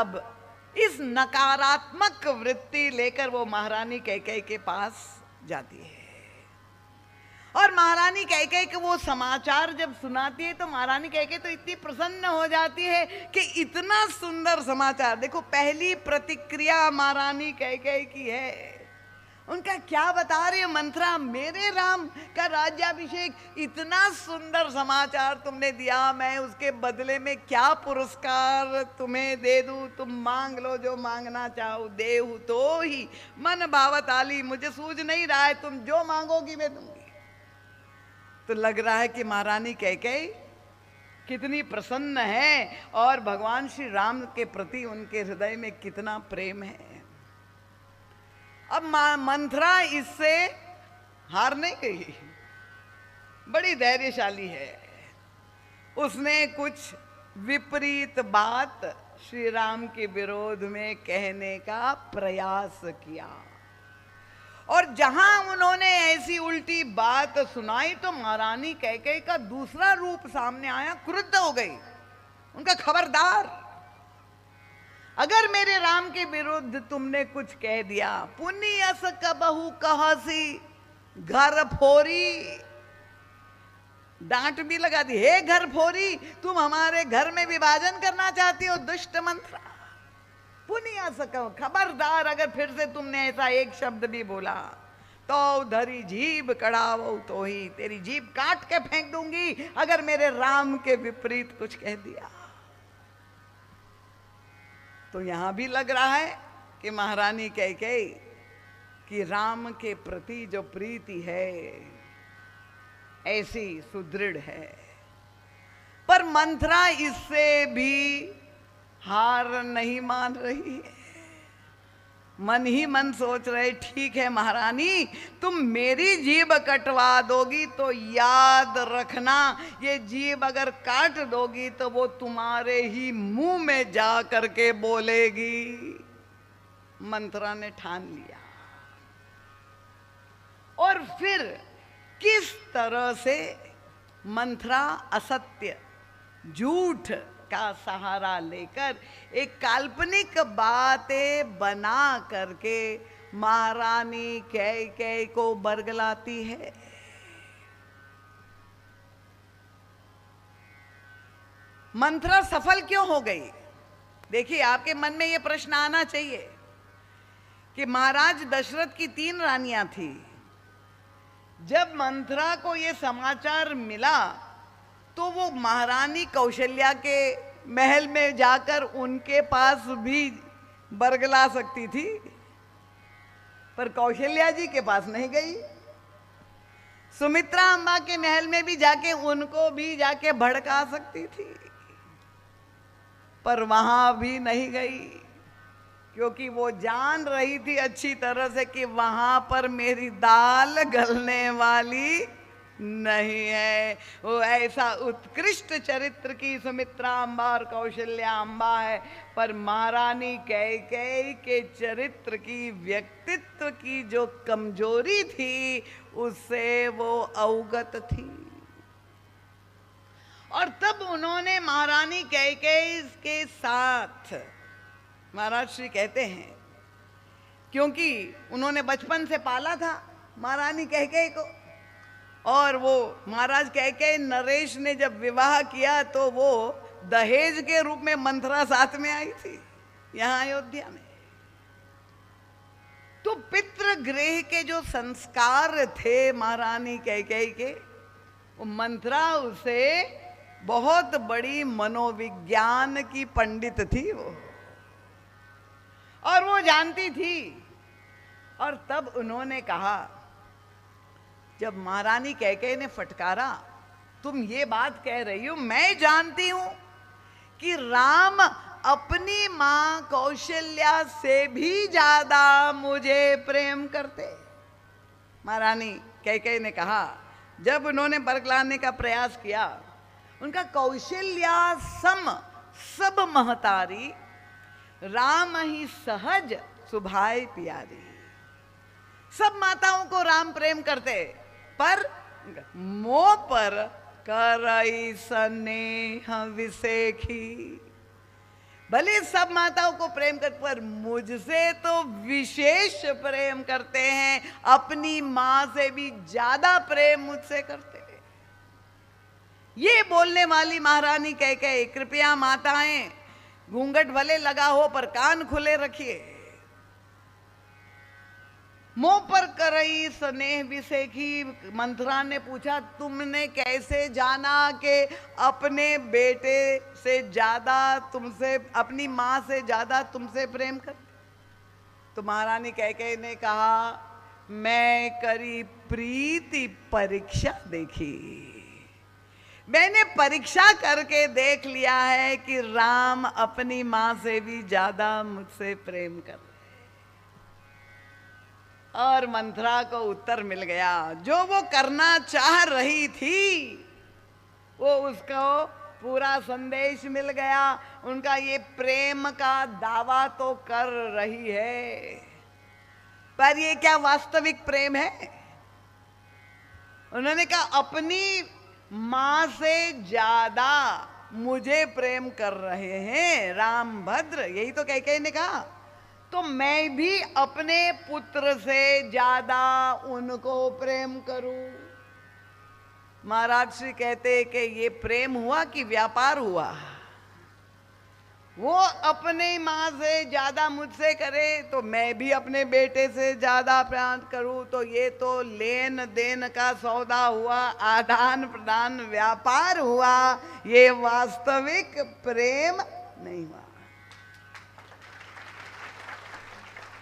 अब इस नकारात्मक वृत्ति लेकर वो महारानी कैकेयी के पास जाती है और महारानी कैकेयी को वो समाचार जब सुनाती है तो महारानी कैकेयी तो इतनी प्रसन्न हो जाती है कि इतना सुंदर समाचार। देखो, पहली प्रतिक्रिया महारानी कैकेयी की है। उनका क्या बता रही है मंथरा, मेरे राम का राज्याभिषेक, इतना सुंदर समाचार तुमने दिया, मैं उसके बदले में क्या पुरस्कार तुम्हें दे दूं? तुम मांग लो, जो मांगना चाहो देहु तो ही मन भावत आली। मुझे सूझ नहीं रहा है, तुम जो मांगोगी मैं दूंगी। तो लग रहा है कि महारानी कैकेयी कितनी प्रसन्न है और भगवान श्री राम के प्रति उनके हृदय में कितना प्रेम है। अब मंथरा इससे हार नहीं गई, बड़ी धैर्यशाली है। उसने कुछ विपरीत बात श्री राम के विरोध में कहने का प्रयास किया और जहां उन्होंने ऐसी उल्टी बात सुनाई तो महारानी कैकेयी का दूसरा रूप सामने आया, क्रुद्ध हो गई। उनका खबरदार, अगर मेरे राम के विरुद्ध तुमने कुछ कह दिया, पुण्य अस कबहू कहसी घर फोरी। डांट भी लगा दी, हे घर फोरी, तुम हमारे घर में विभाजन करना चाहती हो दुष्ट मंथरा। पुण्य सको, खबरदार, अगर फिर से तुमने ऐसा एक शब्द भी बोला तो धरी जीभ कड़ावो तो ही, तेरी जीभ काट के फेंक दूंगी अगर मेरे राम के विपरीत कुछ कह दिया। तो यहां भी लग रहा है कि महारानी कैकेयी कि राम के प्रति जो प्रीति है ऐसी सुदृढ़ है, पर मंथरा इससे भी हार नहीं मान रही है। मन ही मन सोच रहे, ठीक है महारानी, तुम मेरी जीभ कटवा दोगी तो याद रखना, ये जीभ अगर काट दोगी तो वो तुम्हारे ही मुंह में जा करके बोलेगी। मंथरा ने ठान लिया और फिर किस तरह से मंथरा असत्य, झूठ का सहारा लेकर एक काल्पनिक बातें बना करके महारानी कैकेयी को बरगलाती है। मंथरा सफल क्यों हो गई? देखिए, आपके मन में यह प्रश्न आना चाहिए कि महाराज दशरथ की 3 रानियां थी। जब मंथरा को यह समाचार मिला तो वो महारानी कौशल्या के महल में जाकर उनके पास भी बरगला सकती थी, पर कौशल्या जी के पास नहीं गई। सुमित्रा अम्बा के महल में भी जाके उनको भी जाके भड़का सकती थी, पर वहां भी नहीं गई, क्योंकि वो जान रही थी अच्छी तरह से कि वहां पर मेरी दाल गलने वाली नहीं है। वो ऐसा उत्कृष्ट चरित्र की सुमित्रा अम्बा और कौशल्या अम्बा है, पर महारानी कैकेयी के चरित्र की, व्यक्तित्व की जो कमजोरी थी उससे वो अवगत थी। और तब उन्होंने महारानी कैकेयी के साथ, महाराज श्री कहते हैं, क्योंकि उन्होंने बचपन से पाला था महारानी कैकेयी को, और वो महाराज कैकेयी नरेश ने जब विवाह किया तो वो दहेज के रूप में मंथरा साथ में आई थी यहां अयोध्या में। तो पितृगृह के जो संस्कार थे महारानी कैकेयी के, वो मंथरा उसे बहुत बड़ी मनोविज्ञान की पंडित थी वो, और वो जानती थी। और तब उन्होंने कहा, जब महारानी कैकेयी ने फटकारा, तुम ये बात कह रही हो, मैं जानती हूं कि राम अपनी मां कौशल्या से भी ज्यादा मुझे प्रेम करते। महारानी कैकेयी ने कहा, जब उन्होंने बरगलाने का प्रयास किया, उनका कौशल्या सम सब महतारी, राम ही सहज सुभाय प्यारी। सब माताओं को राम प्रेम करते, पर मोह पर करई स्नेह विसेखी। भले सब माताओं को प्रेम करते, पर मुझसे तो विशेष प्रेम करते हैं, अपनी मां से भी ज्यादा प्रेम मुझसे करते हैं। ये बोलने वाली महारानी कैकेयी, कृपया माताएं घूंघट भले लगा हो पर कान खुले रखिए। मुंह पर करई स्नेह विसेखी, मंथरा ने पूछा तुमने कैसे जाना कि अपने बेटे से ज्यादा तुमसे, अपनी मां से ज्यादा तुमसे प्रेम कर? तो महारानी कैकेयी ने कहा मैं करी प्रीति परीक्षा देखी, मैंने परीक्षा करके देख लिया है कि राम अपनी मां से भी ज्यादा मुझसे प्रेम कर। और मंथरा को उत्तर मिल गया, जो वो करना चाह रही थी वो उसको पूरा संदेश मिल गया। उनका ये प्रेम का दावा तो कर रही है, पर ये क्या वास्तविक प्रेम है? उन्होंने कहा अपनी मां से ज्यादा मुझे प्रेम कर रहे हैं राम भद्र, यही तो कैकेयी ने कहा। तो मैं भी अपने पुत्र से ज्यादा उनको प्रेम करूं। महाराज श्री कहते कि ये प्रेम हुआ कि व्यापार हुआ? वो अपने मां से ज्यादा मुझसे करे तो मैं भी अपने बेटे से ज्यादा प्यार करूं, तो ये तो लेन देन का सौदा हुआ, आदान प्रदान व्यापार हुआ, ये वास्तविक प्रेम नहीं हुआ।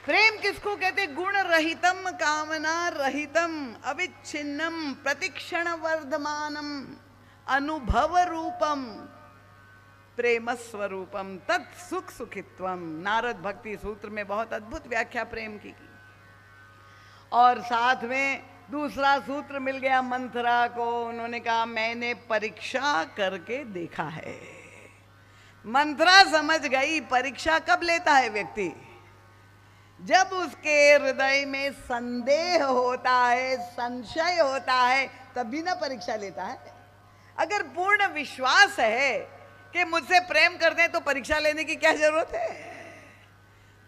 प्रेम किसको कहते? गुण रहितम कामना रहितम अविच्छिन्नम प्रतिक्षण वर्धमानम अनुभव रूपम प्रेम स्वरूपम तत्सुख सुखित्वम। नारद भक्ति सूत्र में बहुत अद्भुत व्याख्या प्रेम की। और साथ में दूसरा सूत्र मिल गया मंथरा को, उन्होंने कहा मैंने परीक्षा करके देखा है। मंथरा समझ गई परीक्षा कब लेता है व्यक्ति? जब उसके हृदय में संदेह होता है, संशय होता है, तभी ना परीक्षा लेता है। अगर पूर्ण विश्वास है कि मुझसे प्रेम करते हैं तो परीक्षा लेने की क्या जरूरत है?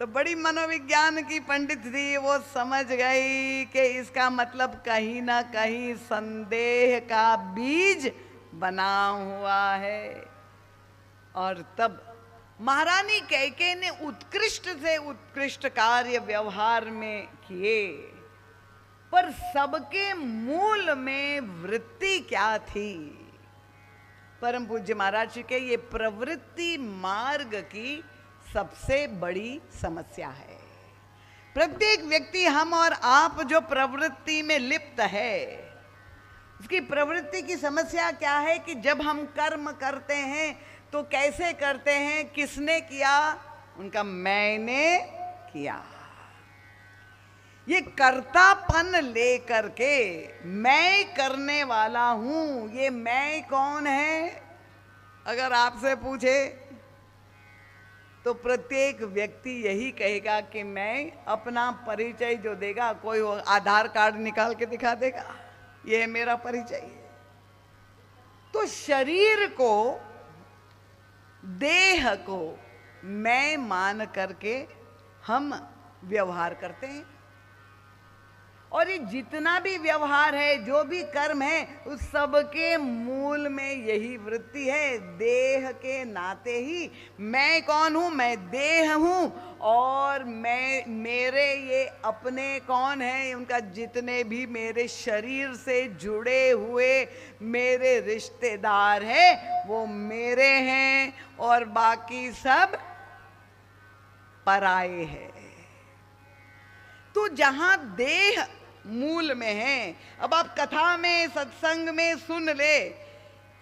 तो बड़ी मनोविज्ञान की पंडित थी, वो समझ गई कि इसका मतलब कहीं ना कहीं संदेह का बीज बना हुआ है। और तब महारानी कैकेयी ने उत्कृष्ट से उत्कृष्ट कार्य व्यवहार में किए, पर सबके मूल में वृत्ति क्या थी? परम पूज्य महाराज जी के ये प्रवृत्ति मार्ग की सबसे बड़ी समस्या है। प्रत्येक व्यक्ति, हम और आप जो प्रवृत्ति में लिप्त है, उसकी प्रवृत्ति की समस्या क्या है कि जब हम कर्म करते हैं तो कैसे करते हैं? किसने किया? उनका मैंने किया। ये कर्तापन लेकर के मैं करने वाला हूं, ये मैं कौन है? अगर आपसे पूछे तो प्रत्येक व्यक्ति यही कहेगा कि मैं, अपना परिचय जो देगा, कोई आधार कार्ड निकाल के दिखा देगा, ये है मेरा परिचय। तो शरीर को, देह को मैं मान करके हम व्यवहार करते हैं। और ये जितना भी व्यवहार है, जो भी कर्म है, उस सब के मूल में यही वृत्ति है। देह के नाते ही मैं कौन हूं? मैं देह हूं। और मैं, मेरे ये अपने कौन है? उनका जितने भी मेरे शरीर से जुड़े हुए मेरे रिश्तेदार हैं वो मेरे हैं, और बाकी सब पराये हैं। तो जहां देह मूल में है, अब आप कथा में, सत्संग में सुन ले,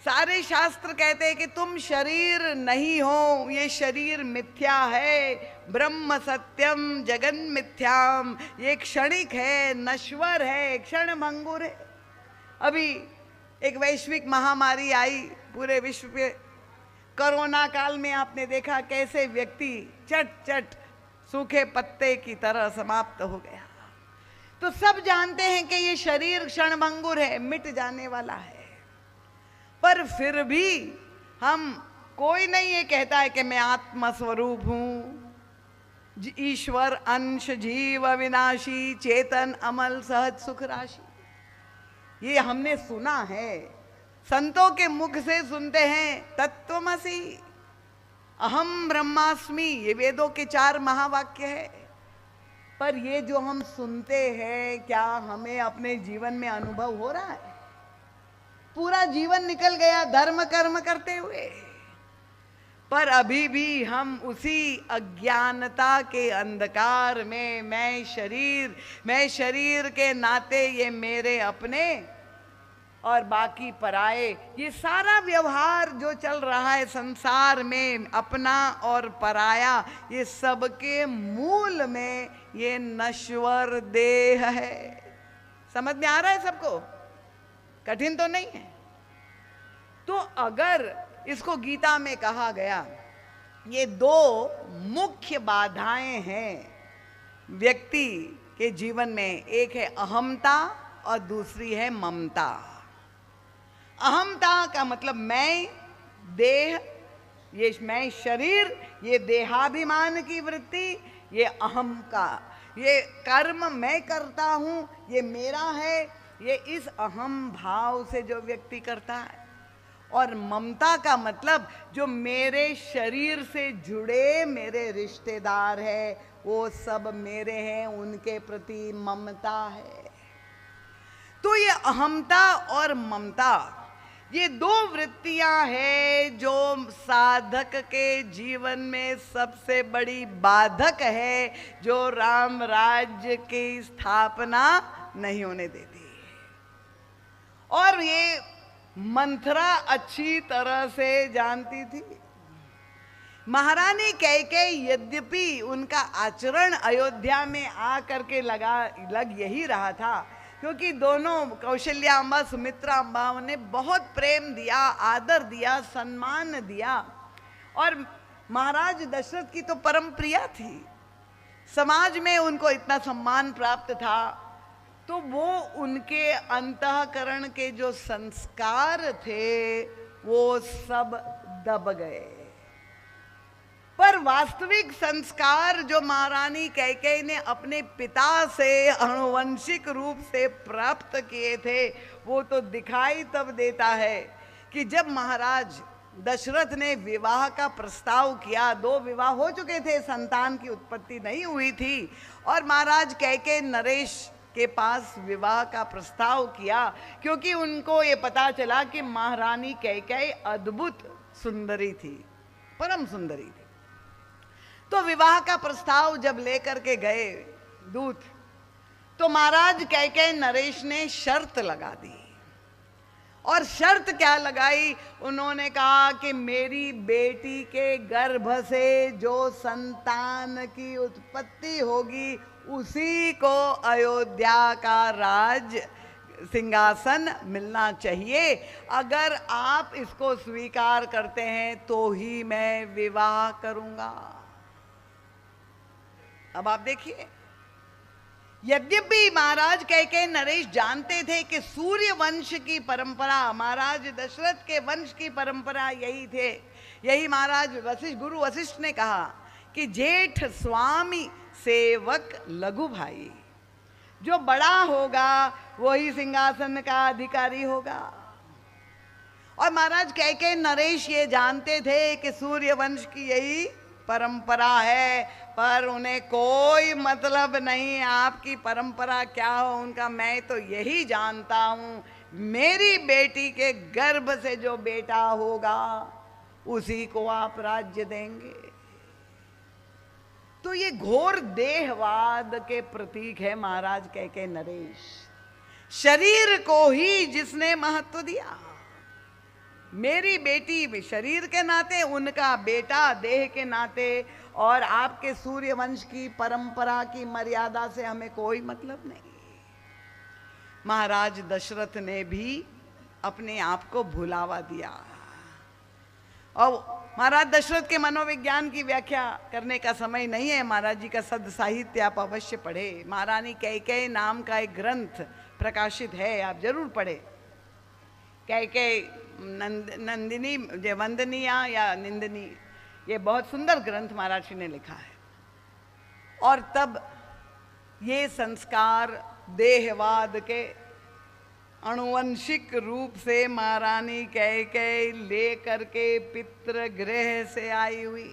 सारे शास्त्र कहते हैं कि तुम शरीर नहीं हो, ये शरीर मिथ्या है, ब्रह्म सत्यम जगन मिथ्याम, ये क्षणिक है, नश्वर है, क्षण भंगुर है। अभी एक वैश्विक महामारी आई पूरे विश्व पे, कोरोना काल में आपने देखा कैसे व्यक्ति चट चट सूखे पत्ते की तरह समाप्त हो गया। तो सब जानते हैं कि ये शरीर क्षणभंगुर है, मिट जाने वाला है, पर फिर भी हम कोई नहीं ये कहता है कि मैं आत्मा स्वरूप हूं, ईश्वर अंश जीव अविनाशी चेतन अमल सहज सुख राशि। ये हमने सुना है, संतों के मुख से सुनते हैं तत्वमसि, अहम ब्रह्मास्मि, ये वेदों के 4 महावाक्य है। पर ये जो हम सुनते हैं, क्या हमें अपने जीवन में अनुभव हो रहा है? पूरा जीवन निकल गया धर्म कर्म करते हुए, पर अभी भी हम उसी अज्ञानता के अंधकार में मैं शरीर के नाते ये मेरे अपने और बाकी पराए, ये सारा व्यवहार जो चल रहा है संसार में, अपना और पराया, ये सबके मूल में ये नश्वर देह है। समझ में आ रहा है सबको? कठिन तो नहीं है। तो अगर इसको गीता में कहा गया, ये 2 मुख्य बाधाएं हैं व्यक्ति के जीवन में, एक है अहमता और दूसरी है ममता। अहमता का मतलब मैं, देह, ये मैं शरीर, ये देहाभिमान की वृत्ति, ये अहम का, ये कर्म मैं करता हूं, ये मेरा है, ये इस अहम भाव से जो व्यक्ति करता है। और ममता का मतलब जो मेरे शरीर से जुड़े मेरे रिश्तेदार हैं, वो सब मेरे हैं, उनके प्रति ममता है। तो ये अहमता और ममता, ये 2 वृत्तियां हैं जो साधक के जीवन में सबसे बड़ी बाधक है, जो राम राज्य की स्थापना नहीं होने देती। और ये मंथरा अच्छी तरह से जानती थी। महारानी कैकेयी, यद्यपि उनका आचरण अयोध्या में आकर के लग यही रहा था, क्योंकि दोनों कौशल्या अम्बा, सुमित्रा अम्बा ने बहुत प्रेम दिया, आदर दिया, सम्मान दिया, और महाराज दशरथ की तो परम प्रिया थी, समाज में उनको इतना सम्मान प्राप्त था, तो वो उनके अंतःकरण के जो संस्कार थे वो सब दब गए। पर वास्तविक संस्कार जो महारानी कैकेयी ने अपने पिता से आनुवंशिक रूप से प्राप्त किए थे, वो तो दिखाई तब देता है कि जब महाराज दशरथ ने विवाह का प्रस्ताव किया, 2 विवाह हो चुके थे, संतान की उत्पत्ति नहीं हुई थी, और महाराज कैकेयी नरेश के पास विवाह का प्रस्ताव किया, क्योंकि उनको ये पता चला कि महारानी कैकेयी अद्भुत सुंदरी थी, परम सुंदरी थी। तो विवाह का प्रस्ताव जब लेकर के गए दूत, तो महाराज कैकेयी नरेश ने शर्त लगा दी। और शर्त क्या लगाई? उन्होंने कहा कि मेरी बेटी के गर्भ से जो संतान की उत्पत्ति होगी, उसी को अयोध्या का राज सिंहासन मिलना चाहिए। अगर आप इसको स्वीकार करते हैं तो ही मैं विवाह करूंगा। अब आप देखिए, यद्यपि महाराज कैकेयी नरेश जानते थे कि सूर्य वंश की परंपरा, महाराज दशरथ के वंश की परंपरा यही थे, यही महाराज गुरु वशिष्ठ ने कहा कि जेठ स्वामी सेवक लघु भाई, जो बड़ा होगा वही सिंहासन का अधिकारी होगा। और महाराज कैकेयी नरेश ये जानते थे कि सूर्य वंश की यही परंपरा है, पर उन्हें कोई मतलब नहीं आपकी परंपरा क्या हो उनका, मैं तो यही जानता हूं मेरी बेटी के गर्भ से जो बेटा होगा उसी को आप राज्य देंगे। तो ये घोर देहवाद के प्रतीक है महाराज कैकेयी नरेश। शरीर को ही जिसने महत्व दिया, मेरी बेटी शरीर के नाते, उनका बेटा देह के नाते, और आपके सूर्य वंश की परंपरा की मर्यादा से हमें कोई मतलब नहीं। महाराज दशरथ ने भी अपने आप को भुलावा दिया। और महाराज दशरथ के मनोविज्ञान की व्याख्या करने का समय नहीं है, महाराज जी का सद साहित्य आप अवश्य पढ़े। महारानी कैकेयी नाम का एक ग्रंथ प्रकाशित है, आप जरूर पढ़े। कैकेयी नंदिनी वंदनीया या निंदनी, ये बहुत सुंदर ग्रंथ महाराज जी ने लिखा है। और तब ये संस्कार देहवाद के अनुवंशिक रूप से महारानी कैकेयी लेकर के पितृगृह से आई हुई।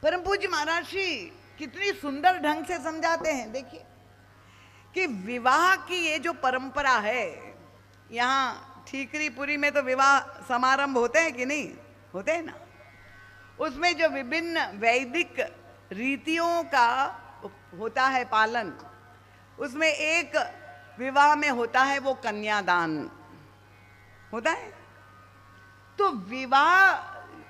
परम पूज्य महाराज जी कितनी सुंदर ढंग से समझाते हैं। देखिए कि विवाह की ये जो परंपरा है, यहाँ ठीकरीपुरी में तो विवाह समारंभ होते हैं कि नहीं होते हैं ना, उसमें जो विभिन्न वैदिक रीतियों का होता है पालन, उसमें एक विवाह में होता है वो कन्यादान होता है। तो विवाह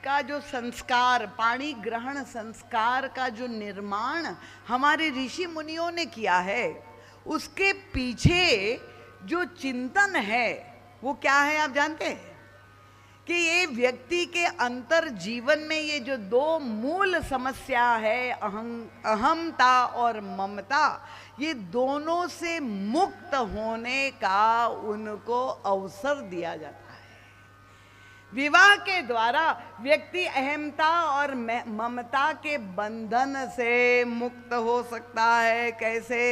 का जो संस्कार, पाणी ग्रहण संस्कार का जो निर्माण हमारे ऋषि मुनियों ने किया है, उसके पीछे जो चिंतन है वो क्या है आप जानते हैं? कि ये व्यक्ति के अंतर जीवन में ये जो दो मूल समस्या है, अहमता और ममता, ये दोनों से मुक्त होने का उनको अवसर दिया जाता है। विवाह के द्वारा व्यक्ति अहमता और ममता के बंधन से मुक्त हो सकता है। कैसे?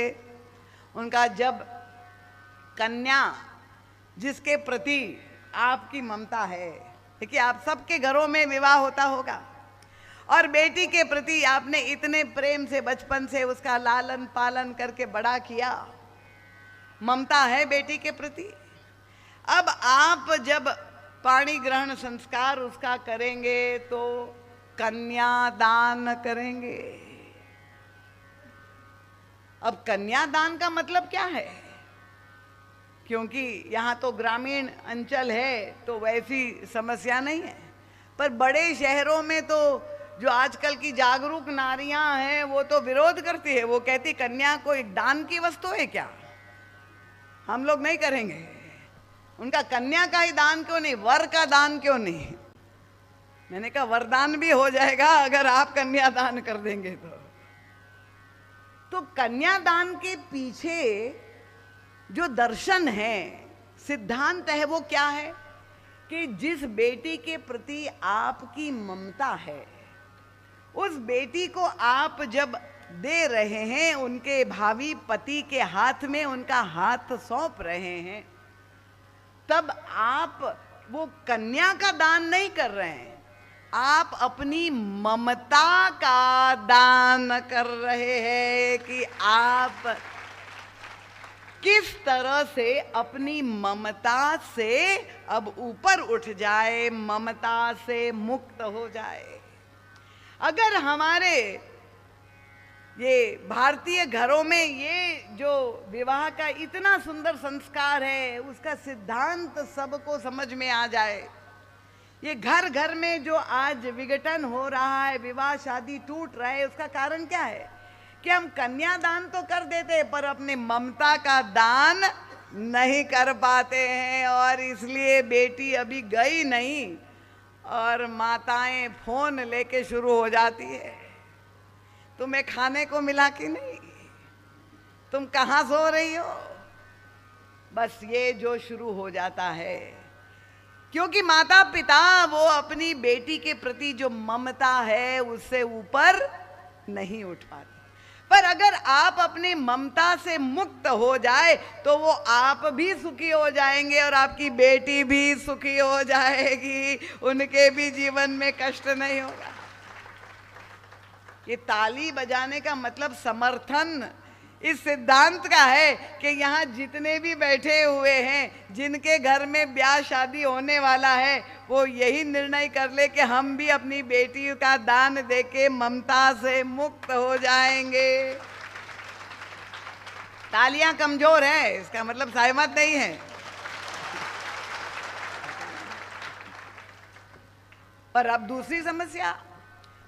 उनका जब कन्या जिसके प्रति आपकी ममता है, देखिए आप सबके घरों में विवाह होता होगा, और बेटी के प्रति आपने इतने प्रेम से बचपन से उसका लालन पालन करके बड़ा किया, ममता है बेटी के प्रति। अब आप जब पाणी ग्रहण संस्कार उसका करेंगे तो कन्यादान करेंगे। अब कन्यादान का मतलब क्या है? क्योंकि यहाँ तो ग्रामीण अंचल है तो वैसी समस्या नहीं है, पर बड़े शहरों में तो जो आजकल की जागरूक नारियां हैं वो तो विरोध करती है। वो कहती कन्या कोई दान की वस्तु है क्या, हम लोग नहीं करेंगे। उनका कन्या का ही दान क्यों नहीं, वर का दान क्यों नहीं? मैंने कहा वरदान भी हो जाएगा अगर आप कन्यादान कर देंगे तो कन्यादान के पीछे जो दर्शन है, सिद्धांत है, वो क्या है कि जिस बेटी के प्रति आपकी ममता है, उस बेटी को आप जब दे रहे हैं, उनके भावी पति के हाथ में उनका हाथ सौंप रहे हैं, तब आप वो कन्या का दान नहीं कर रहे हैं, आप अपनी ममता का दान कर रहे हैं कि आप किस तरह से अपनी ममता से अब ऊपर उठ जाए, ममता से मुक्त हो जाए। अगर हमारे ये भारतीय घरों में ये जो विवाह का इतना सुंदर संस्कार है, उसका सिद्धांत सबको समझ में आ जाए, ये घर घर में जो आज विघटन हो रहा है, विवाह शादी टूट रहा है, उसका कारण क्या है कि हम कन्यादान तो कर देते हैं पर अपनी ममता का दान नहीं कर पाते हैं, और इसलिए बेटी अभी गई नहीं और माताएं फोन लेके शुरू हो जाती है, तुम्हें खाने को मिला कि नहीं, तुम कहाँ सो रही हो, बस ये जो शुरू हो जाता है। क्योंकि माता पिता वो अपनी बेटी के प्रति जो ममता है उससे ऊपर नहीं उठ पाते। पर अगर आप अपनी ममता से मुक्त हो जाए तो वो आप भी सुखी हो जाएंगे और आपकी बेटी भी सुखी हो जाएगी, उनके भी जीवन में कष्ट नहीं होगा। ये ताली बजाने का मतलब समर्थन इस सिद्धांत का है कि यहाँ जितने भी बैठे हुए हैं, जिनके घर में ब्याह शादी होने वाला है, वो यही निर्णय कर ले कि हम भी अपनी बेटी का दान देके ममता से मुक्त हो जाएंगे। तालियां कमजोर हैं, इसका मतलब सहमत नहीं है। पर अब दूसरी समस्या,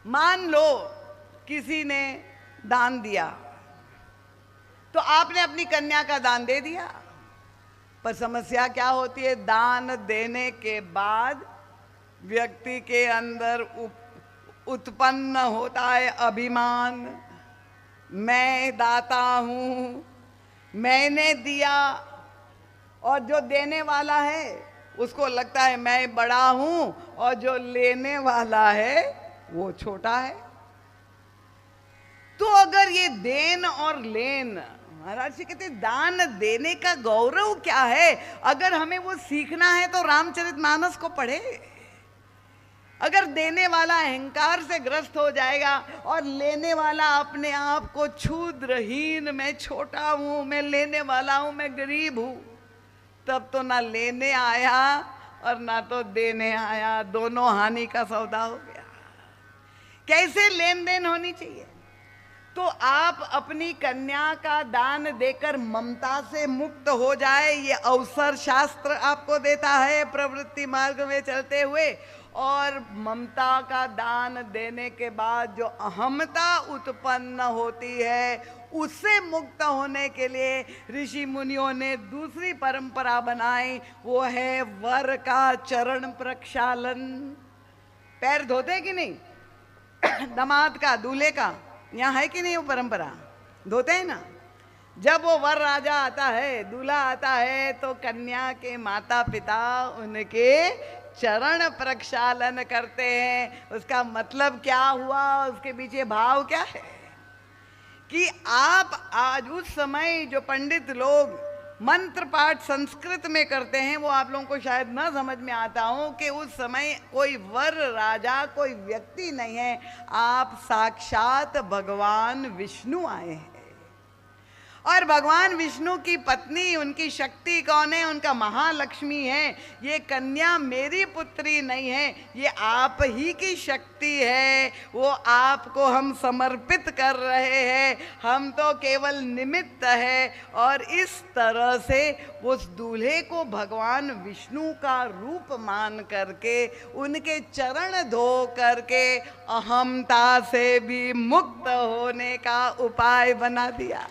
मान लो किसी ने दान दिया तो आपने अपनी कन्या का दान दे दिया, पर समस्या क्या होती है, दान देने के बाद व्यक्ति के अंदर उत्पन्न होता है अभिमान, मैं दाता हूं, मैंने दिया, और जो देने वाला है उसको लगता है मैं बड़ा हूं और जो लेने वाला है वो छोटा है। तो अगर ये देन और लेन, महाराज जी कहते दान देने का गौरव क्या है, अगर हमें वो सीखना है तो रामचरितमानस को पढ़े। अगर देने वाला अहंकार से ग्रस्त हो जाएगा और लेने वाला अपने आप को क्षुद्रहीन, मैं छोटा हूं, मैं लेने वाला हूं, मैं गरीब हूं, तब तो ना लेने आया और ना तो देने आया, दोनों हानि का सौदा हो गया। कैसे लेन देन होनी चाहिए? तो आप अपनी कन्या का दान देकर ममता से मुक्त हो जाए, ये अवसर शास्त्र आपको देता है प्रवृत्ति मार्ग में चलते हुए। और ममता का दान देने के बाद जो अहमता उत्पन्न होती है, उससे मुक्त होने के लिए ऋषि मुनियों ने दूसरी परंपरा बनाई, वो है वर का चरण प्रक्षालन। पैर धोते कि नहीं? दामाद का, दूल्हे का, यहाँ है कि नहीं वो परंपरा? धोते हैं ना। जब वो वर राजा आता है, दूल्हा आता है, तो कन्या के माता पिता उनके चरण प्रक्षालन करते हैं। उसका मतलब क्या हुआ, उसके पीछे भाव क्या है कि आप आज उस समय जो पंडित लोग मंत्र पाठ संस्कृत में करते हैं, वो आप लोगों को शायद न समझ में आता हो कि उस समय कोई वर राजा कोई व्यक्ति नहीं है, आप साक्षात भगवान विष्णु आए हैं। और भगवान विष्णु की पत्नी, उनकी शक्ति कौन है? उनका महालक्ष्मी है। ये कन्या मेरी पुत्री नहीं है, ये आप ही की शक्ति है, वो आपको हम समर्पित कर रहे हैं, हम तो केवल निमित्त है। और इस तरह से उस दूल्हे को भगवान विष्णु का रूप मान करके उनके चरण धो करके अहमता से भी मुक्त होने का उपाय बना दिया।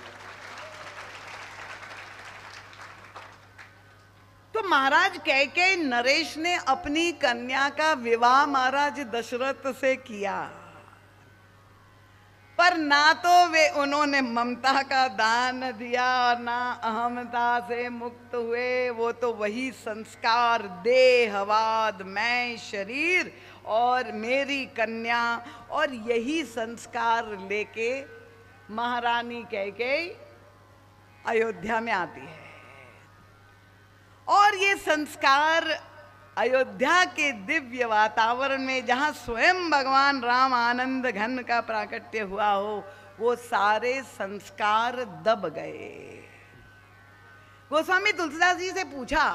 तो महाराज कैकेयी नरेश ने अपनी कन्या का विवाह महाराज दशरथ से किया, पर ना तो वे उन्होंने ममता का दान दिया और ना अहमता से मुक्त हुए। वो तो वही संस्कार, देहवाद, मैं शरीर और मेरी कन्या, और यही संस्कार लेके महारानी कैकेयी अयोध्या में आती है। और ये संस्कार अयोध्या के दिव्य वातावरण में, जहाँ स्वयं भगवान राम आनंद घन का प्राकट्य हुआ हो, वो सारे संस्कार दब गए। गोस्वामी तुलसीदास जी से पूछा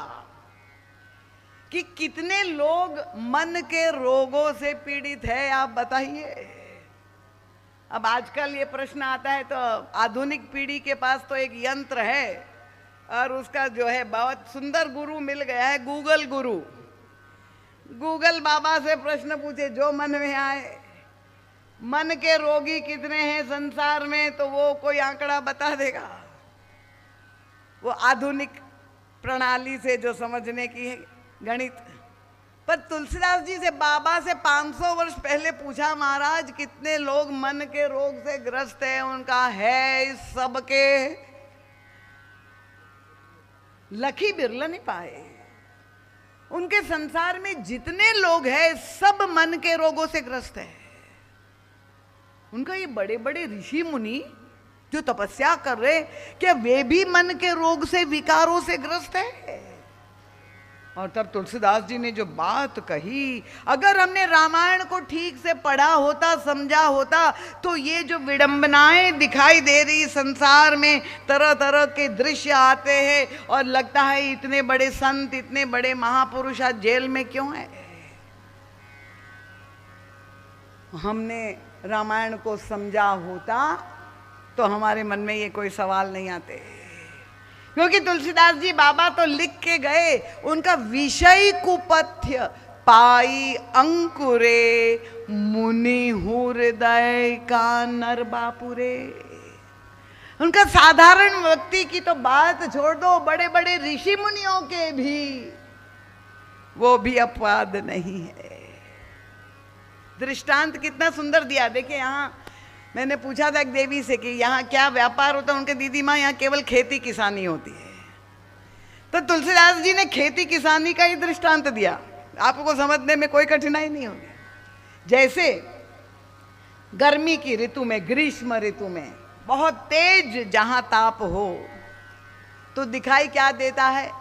कि कितने लोग मन के रोगों से पीड़ित है, आप बताइए। अब आजकल ये प्रश्न आता है तो आधुनिक पीढ़ी के पास तो एक यंत्र है और उसका जो है बहुत सुंदर गुरु मिल गया है, गूगल गुरु। गूगल बाबा से प्रश्न पूछे जो मन में आए, मन के रोगी कितने हैं संसार में, तो वो कोई आंकड़ा बता देगा, वो आधुनिक प्रणाली से जो समझने की है गणित। पर तुलसीदास जी से, बाबा से 500 वर्ष पहले पूछा, महाराज कितने लोग मन के रोग से ग्रस्त हैं? उनका है इस सबके लकी बिरला नहीं पाए। उनके संसार में जितने लोग हैं सब मन के रोगों से ग्रस्त है। उनका ये बड़े बड़े ऋषि मुनि जो तपस्या कर रहे, क्या वे भी मन के रोग से, विकारों से ग्रस्त है? और तब तुलसीदास जी ने जो बात कही, अगर हमने रामायण को ठीक से पढ़ा होता, समझा होता, तो ये जो विडंबनाएं दिखाई दे रही संसार में, तरह तरह के दृश्य आते हैं और लगता है इतने बड़े संत, इतने बड़े महापुरुष आज जेल में क्यों है? हमने रामायण को समझा होता तो हमारे मन में ये कोई सवाल नहीं आते, क्योंकि तुलसीदास जी बाबा तो लिख के गए, उनका विषय कुपथ्य पाई अंकुरे, मुनि हृदय का नर बापुरे। उनका साधारण व्यक्ति की तो बात छोड़ दो, बड़े बड़े ऋषि मुनियों के भी वो भी अपवाद नहीं है। दृष्टांत कितना सुंदर दिया। देखिए, यहाँ मैंने पूछा था एक देवी से कि यहाँ क्या व्यापार होता है, उनके दीदी माँ यहाँ केवल खेती किसानी होती है। तो तुलसीदास जी ने खेती किसानी का ही दृष्टांत दिया, आपको समझने में कोई कठिनाई नहीं होगी। जैसे गर्मी की ऋतु में, ग्रीष्म ऋतु में बहुत तेज जहां ताप हो तो दिखाई क्या देता है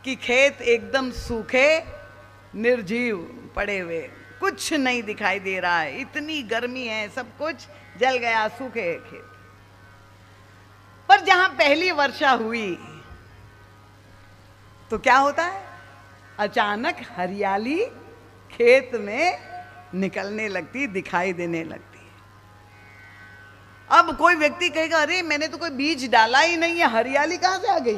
कि खेत एकदम सूखे निर्जीव पड़े हुए, कुछ नहीं दिखाई दे रहा है, इतनी गर्मी है, सब कुछ जल गया, सूखे खेत। पर जहां पहली वर्षा हुई तो क्या होता है, अचानक हरियाली खेत में निकलने लगती, दिखाई देने लगती। अब कोई व्यक्ति कहेगा अरे मैंने तो कोई बीज डाला ही नहीं है, हरियाली कहां से आ गई।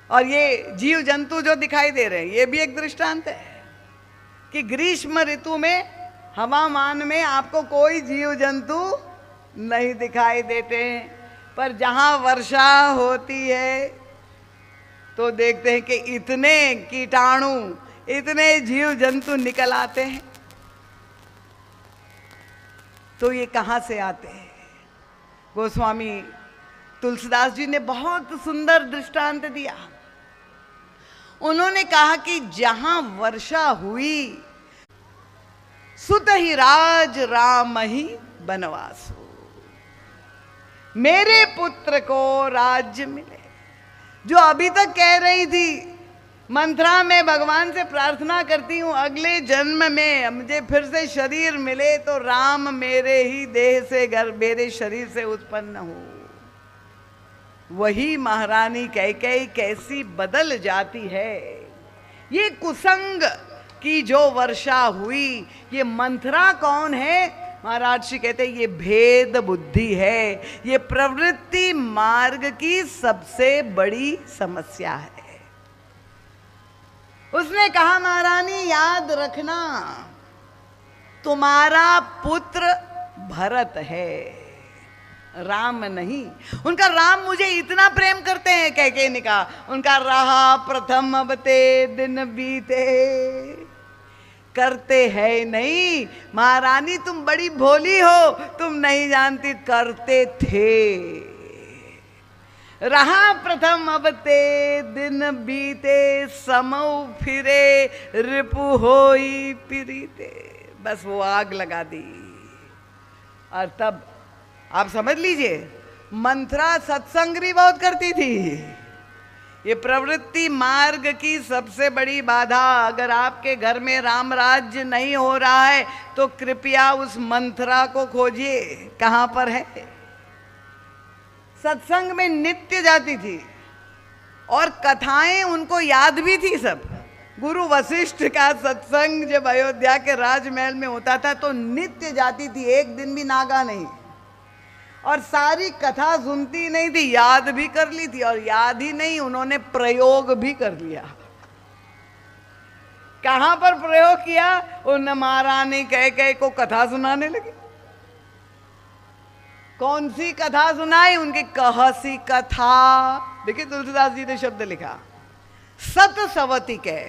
और ये जीव जंतु जो दिखाई दे रहे हैं, ये भी एक दृष्टांत है कि ग्रीष्म ऋतु में हवामान में आपको कोई जीव जंतु नहीं दिखाई देते हैं, पर जहां वर्षा होती है तो देखते हैं कि इतने कीटाणु, इतने जीव जंतु निकल आते हैं। तो ये कहां से आते हैं? गोस्वामी तुलसीदास जी ने बहुत सुंदर दृष्टांत दिया। उन्होंने कहा कि जहां वर्षा हुई सुत ही राज राम ही बनवासु, मेरे पुत्र को राज्य मिले। जो अभी तक कह रही थी मंत्रा में भगवान से प्रार्थना करती हूं अगले जन्म में मुझे फिर से शरीर मिले तो राम मेरे ही देह से, मेरे शरीर से उत्पन्न हो, वही महारानी कैकेयी कैसी बदल जाती है। ये कुसंग की जो वर्षा हुई, ये मंथरा कौन है? महाराज जी कहते हैं ये भेद बुद्धि है, ये प्रवृत्ति मार्ग की सबसे बड़ी समस्या है। उसने कहा महारानी याद रखना तुम्हारा पुत्र भरत है, राम नहीं। उनका राम मुझे इतना प्रेम करते हैं, कैकेयी ने कहा उनका रहा प्रथम अबते दिन बीते, करते है नहीं। महारानी तुम बड़ी भोली हो, तुम नहीं जानती, करते थे। रहा प्रथम अबते दिन बीते, समौ फिरे रिपु होई पीड़िते। बस वो आग लगा दी। और तब आप समझ लीजिए मंथरा सत्संग भी बहुत करती थी। ये प्रवृत्ति मार्ग की सबसे बड़ी बाधा, अगर आपके घर में राम राज्य नहीं हो रहा है तो कृपया उस मंथरा को खोजिए, कहां पर है। सत्संग में नित्य जाती थी और कथाएं उनको याद भी थी सब। गुरु वशिष्ठ का सत्संग जब अयोध्या के राजमहल में होता था तो नित्य जाती थी, एक दिन भी नागा नहीं। और सारी कथा सुनती नहीं थी, याद भी कर ली थी, और याद ही नहीं उन्होंने प्रयोग भी कर लिया। कहां पर प्रयोग किया? उन महारानी कैकेयी को कथा सुनाने लगी। कौन सी कथा सुनाई? उनकी कहसी कथा। देखिए तुलसीदास जी ने शब्द लिखा सत सवती के।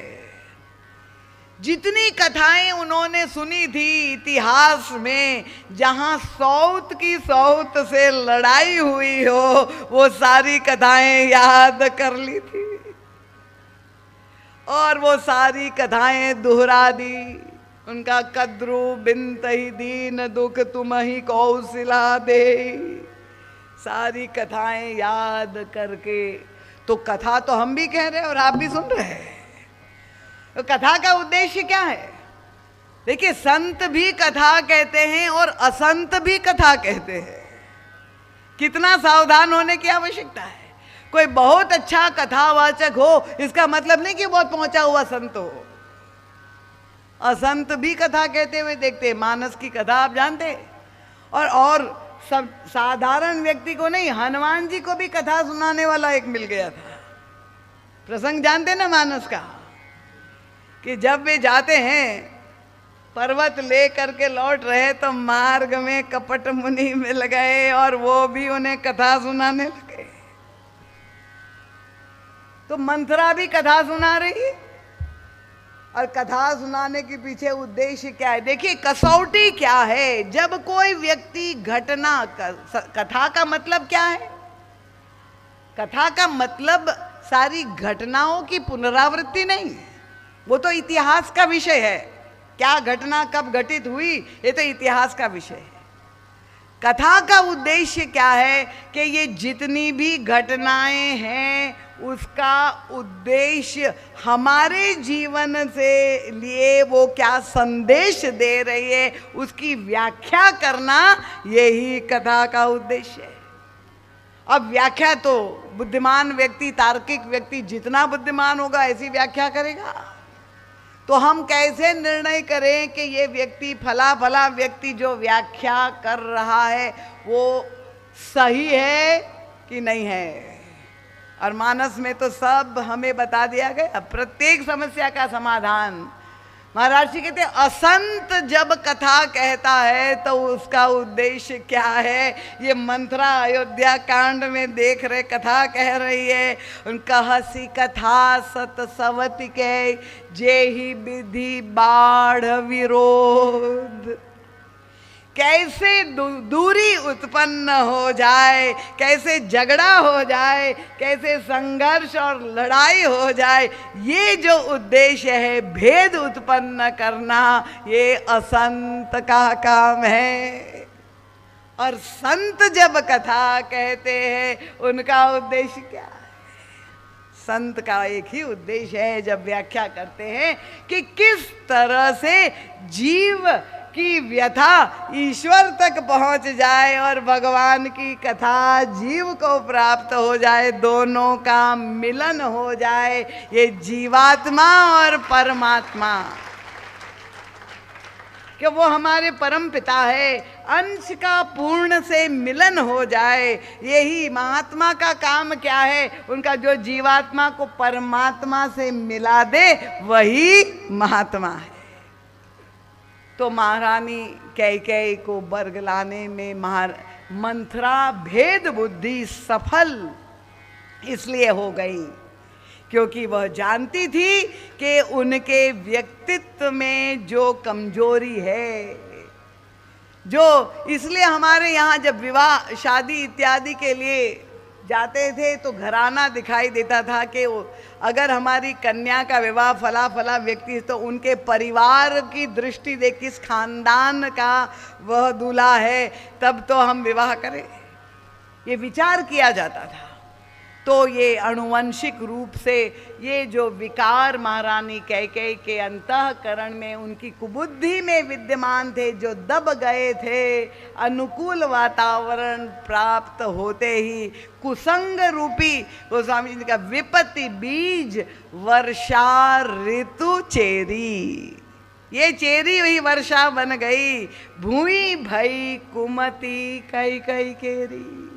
जितनी कथाएं उन्होंने सुनी थी इतिहास में, जहां सौत की सौत से लड़ाई हुई हो, वो सारी कथाएं याद कर ली थी और वो सारी कथाएं दोहरा दी। उनका कद्रु बिनत ही दीन दुख तुम ही कौशिला दे, सारी कथाएं याद करके। तो कथा तो हम भी कह रहे हैं और आप भी सुन रहे हैं। तो कथा का उद्देश्य क्या है? देखिए संत भी कथा कहते हैं और असंत भी कथा कहते हैं। कितना सावधान होने की आवश्यकता है। कोई बहुत अच्छा कथावाचक हो इसका मतलब नहीं कि बहुत पहुंचा हुआ संत हो। असंत भी कथा कहते हुए देखते हैं। मानस की कथा आप जानते हैं। और सब साधारण व्यक्ति को नहीं, हनुमान जी को भी कथा सुनाने वाला एक मिल गया था। प्रसंग जानते ना मानस का, कि जब वे जाते हैं पर्वत ले करके लौट रहे तो मार्ग में कपट मुनि मिल गए और वो भी उन्हें कथा सुनाने लगे। तो मंथरा भी कथा सुना रही है। और कथा सुनाने के पीछे उद्देश्य क्या है? देखिए कसौटी क्या है। जब कोई व्यक्ति घटना, कथा का मतलब क्या है? कथा का मतलब सारी घटनाओं की पुनरावृत्ति नहीं, वो तो इतिहास का विषय है। क्या घटना कब घटित हुई ये तो इतिहास का विषय है। कथा का उद्देश्य क्या है कि ये जितनी भी घटनाएं हैं उसका उद्देश्य हमारे जीवन से लिए वो क्या संदेश दे रही है उसकी व्याख्या करना, यही कथा का उद्देश्य है। अब व्याख्या तो बुद्धिमान व्यक्ति, तार्किक व्यक्ति जितना बुद्धिमान होगा ऐसी व्याख्या करेगा। तो हम कैसे निर्णय करें कि ये व्यक्ति फला फला व्यक्ति जो व्याख्या कर रहा है वो सही है कि नहीं है? और मानस में तो सब हमें बता दिया गया, प्रत्येक समस्या का समाधान। महाराज जी कहते असंत जब कथा कहता है तो उसका उद्देश्य क्या है? ये मंत्रा अयोध्या कांड में देख रहे, कथा कह रही है, उनका हसी कथा सत सवति के जे ही विधि बाढ़ विरोध। कैसे दूरी उत्पन्न हो जाए, कैसे झगड़ा हो जाए, कैसे संघर्ष और लड़ाई हो जाए, ये जो उद्देश्य है भेद उत्पन्न करना, ये असंत का काम है। और संत जब कथा कहते हैं उनका उद्देश्य क्या है? संत का एक ही उद्देश्य है जब व्याख्या करते हैं कि किस तरह से जीव की व्यथा ईश्वर तक पहुंच जाए और भगवान की कथा जीव को प्राप्त हो जाए, दोनों का मिलन हो जाए, ये जीवात्मा और परमात्मा, कि वो हमारे परम पिता है, अंश का पूर्ण से मिलन हो जाए। यही महात्मा का काम क्या है? उनका जो जीवात्मा को परमात्मा से मिला दे वही महात्मा है। तो महारानी कैकेयी को बरगलाने में मंथरा भेद बुद्धि सफल इसलिए हो गई क्योंकि वह जानती थी कि उनके व्यक्तित्व में जो कमजोरी है, जो इसलिए हमारे यहाँ जब विवाह शादी इत्यादि के लिए जाते थे तो घराना दिखाई देता था कि अगर हमारी कन्या का विवाह फला फला व्यक्ति तो उनके परिवार की दृष्टि दे, किस खानदान का वह दूल्हा है, तब तो हम विवाह करें, ये विचार किया जाता था। तो ये अनुवंशिक रूप से ये जो विकार महारानी कैकेयी के अंतःकरण में उनकी कुबुद्धि में विद्यमान थे, जो दब गए थे, अनुकूल वातावरण प्राप्त होते ही कुसंग रूपी गोस्वामी जी का विपत्ति बीज वर्षा ऋतु चेरी, ये चेरी हुई वर्षा बन गई। भूई भई कुमति कैकेयी केरी,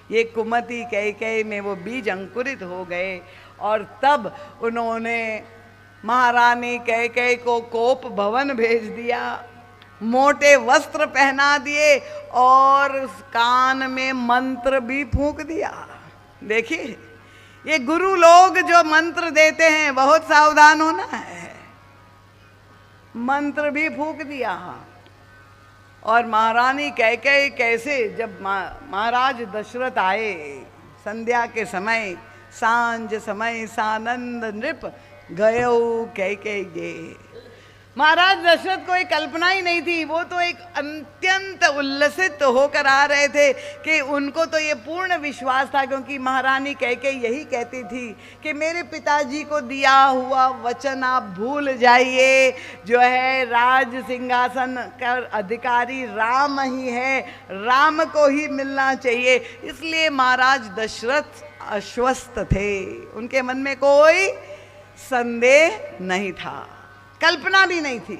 ये कुमति कैकेयी में वो बीज अंकुरित हो गए। और तब उन्होंने महारानी कैकेयी को कोप भवन भेज दिया, मोटे वस्त्र पहना दिए और कान में मंत्र भी फूंक दिया। देखिए ये गुरु लोग जो मंत्र देते हैं बहुत सावधान होना है, मंत्र भी फूंक दिया। और महारानी कैकेयी कैसे, जब महाराज दशरथ आए संध्या के समय, सांझ समय सानंद नृप गयो कैकेयी गे। महाराज दशरथ को एक कल्पना ही नहीं थी, वो तो एक अत्यंत उल्लसित होकर आ रहे थे कि उनको तो ये पूर्ण विश्वास था, क्योंकि महारानी कैकेयी यही कहती थी कि मेरे पिताजी को दिया हुआ वचन आप भूल जाइए, जो है राज सिंहासन का अधिकारी राम ही है, राम को ही मिलना चाहिए। इसलिए महाराज दशरथ आश्वस्त थे, उनके मन में कोई संदेह नहीं था, कल्पना भी नहीं थी।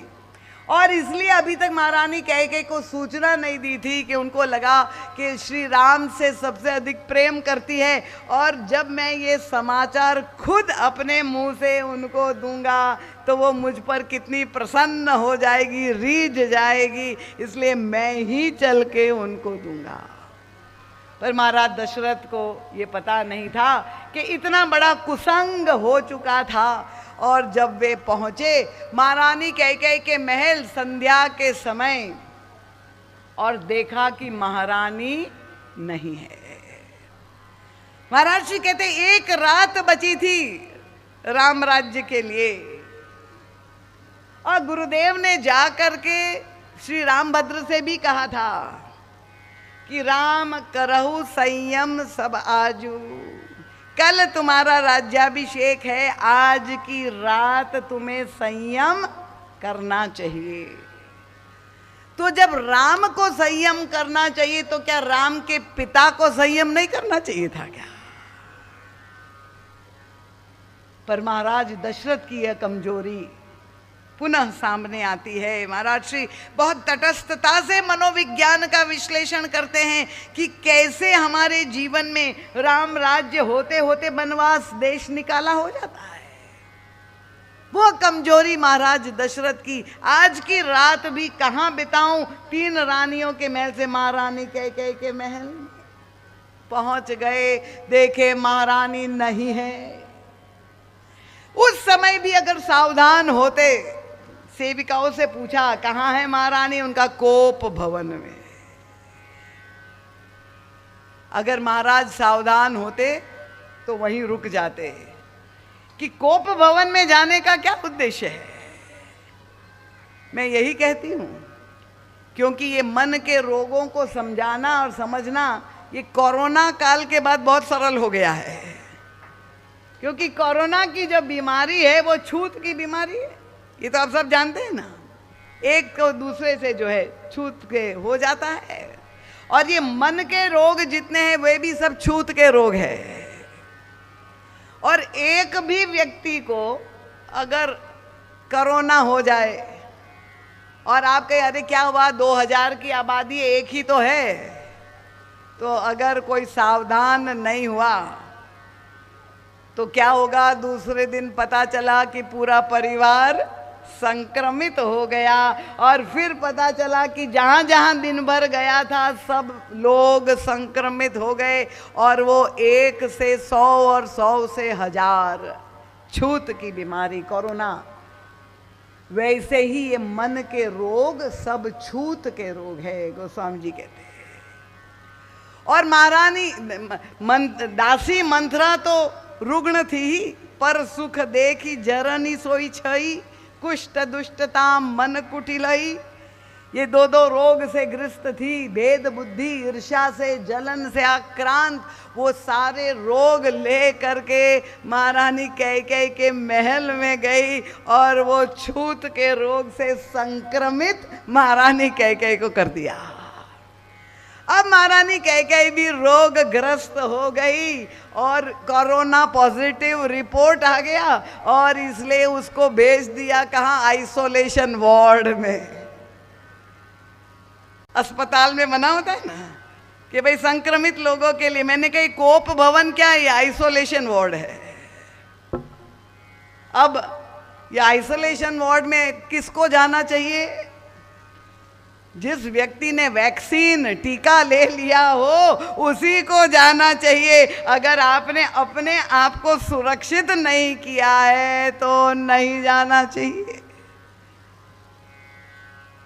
और इसलिए अभी तक महारानी कैकेयी को सूचना नहीं दी थी कि उनको लगा कि श्री राम से सबसे अधिक प्रेम करती है, और जब मैं ये समाचार खुद अपने मुंह से उनको दूंगा तो वो मुझ पर कितनी प्रसन्न हो जाएगी, रीझ जाएगी, इसलिए मैं ही चल के उनको दूंगा। पर महाराज दशरथ को ये पता नहीं था कि इतना बड़ा कुसंग हो चुका था। और जब वे पहुंचे महारानी कैकेयी के महल संध्या के समय और देखा कि महारानी नहीं है, महाराज जी कहते एक रात बची थी राम राज्य के लिए, और गुरुदेव ने जा करके श्री रामभद्र से भी कहा था कि राम करहु संयम सब आजू, कल तुम्हारा राज्याभिषेक है, आज की रात तुम्हें संयम करना चाहिए। तो जब राम को संयम करना चाहिए तो क्या राम के पिता को संयम नहीं करना चाहिए था क्या? पर महाराज दशरथ की यह कमजोरी पुनः सामने आती है। महाराज श्री बहुत तटस्थता से मनोविज्ञान का विश्लेषण करते हैं कि कैसे हमारे जीवन में राम राज्य होते होते वनवास देश निकाला हो जाता है। वो कमजोरी महाराज दशरथ की, आज की रात भी कहाँ बिताऊं, 3 रानियों के महल से महारानी कैकेयी के महल पहुंच गए, देखे महारानी नहीं है। उस समय भी अगर सावधान होते, सेविकाओं से पूछा कहाँ है महारानी, उनका कोप भवन में। अगर महाराज सावधान होते तो वहीं रुक जाते कि कोप भवन में जाने का क्या उद्देश्य है। मैं यही कहती हूं, क्योंकि ये मन के रोगों को समझाना और समझना ये कोरोना काल के बाद बहुत सरल हो गया है। क्योंकि कोरोना की जो बीमारी है वो छूत की बीमारी है, ये तो आप सब जानते हैं ना। एक को दूसरे से जो है छूत के हो जाता है, और ये मन के रोग जितने हैं वे भी सब छूत के रोग है। और एक भी व्यक्ति को अगर कोरोना हो जाए और आप कहें अरे क्या हुआ, 2000 की आबादी एक ही तो है, तो अगर कोई सावधान नहीं हुआ तो क्या होगा, दूसरे दिन पता चला कि पूरा परिवार संक्रमित हो गया, और फिर पता चला कि जहाँ जहाँ दिन भर गया था सब लोग संक्रमित हो गए, और वो 1 से 100 और 100 से 1000 छूत की बीमारी कोरोना। वैसे ही ये मन के रोग सब छूत के रोग है, गोस्वामी जी कहते हैं। और महारानी दासी मंथरा तो रुग्ण थी ही, पर सुख देखी जरनी सोई छई, कुष्ठ दुष्टता मन कुटिलई। ये 2 रोग से ग्रस्त थी, भेद बुद्धि, ईर्ष्या से, जलन से आक्रांत। वो सारे रोग ले करके महारानी कैकेयी के महल में गई, और वो छूत के रोग से संक्रमित महारानी कैकेयी को कर दिया। अब महारानी कैकेयी भी रोगग्रस्त हो गई और कोरोना पॉजिटिव रिपोर्ट आ गया, और इसलिए उसको भेज दिया कहाँ, आइसोलेशन वार्ड में। अस्पताल में मना होता है ना कि भाई संक्रमित लोगों के लिए, मैंने कही कोप भवन क्या है, ये आइसोलेशन वार्ड है। अब ये आइसोलेशन वार्ड में किसको जाना चाहिए, जिस व्यक्ति ने वैक्सीन टीका ले लिया हो उसी को जाना चाहिए। अगर आपने अपने आप को सुरक्षित नहीं किया है तो नहीं जाना चाहिए।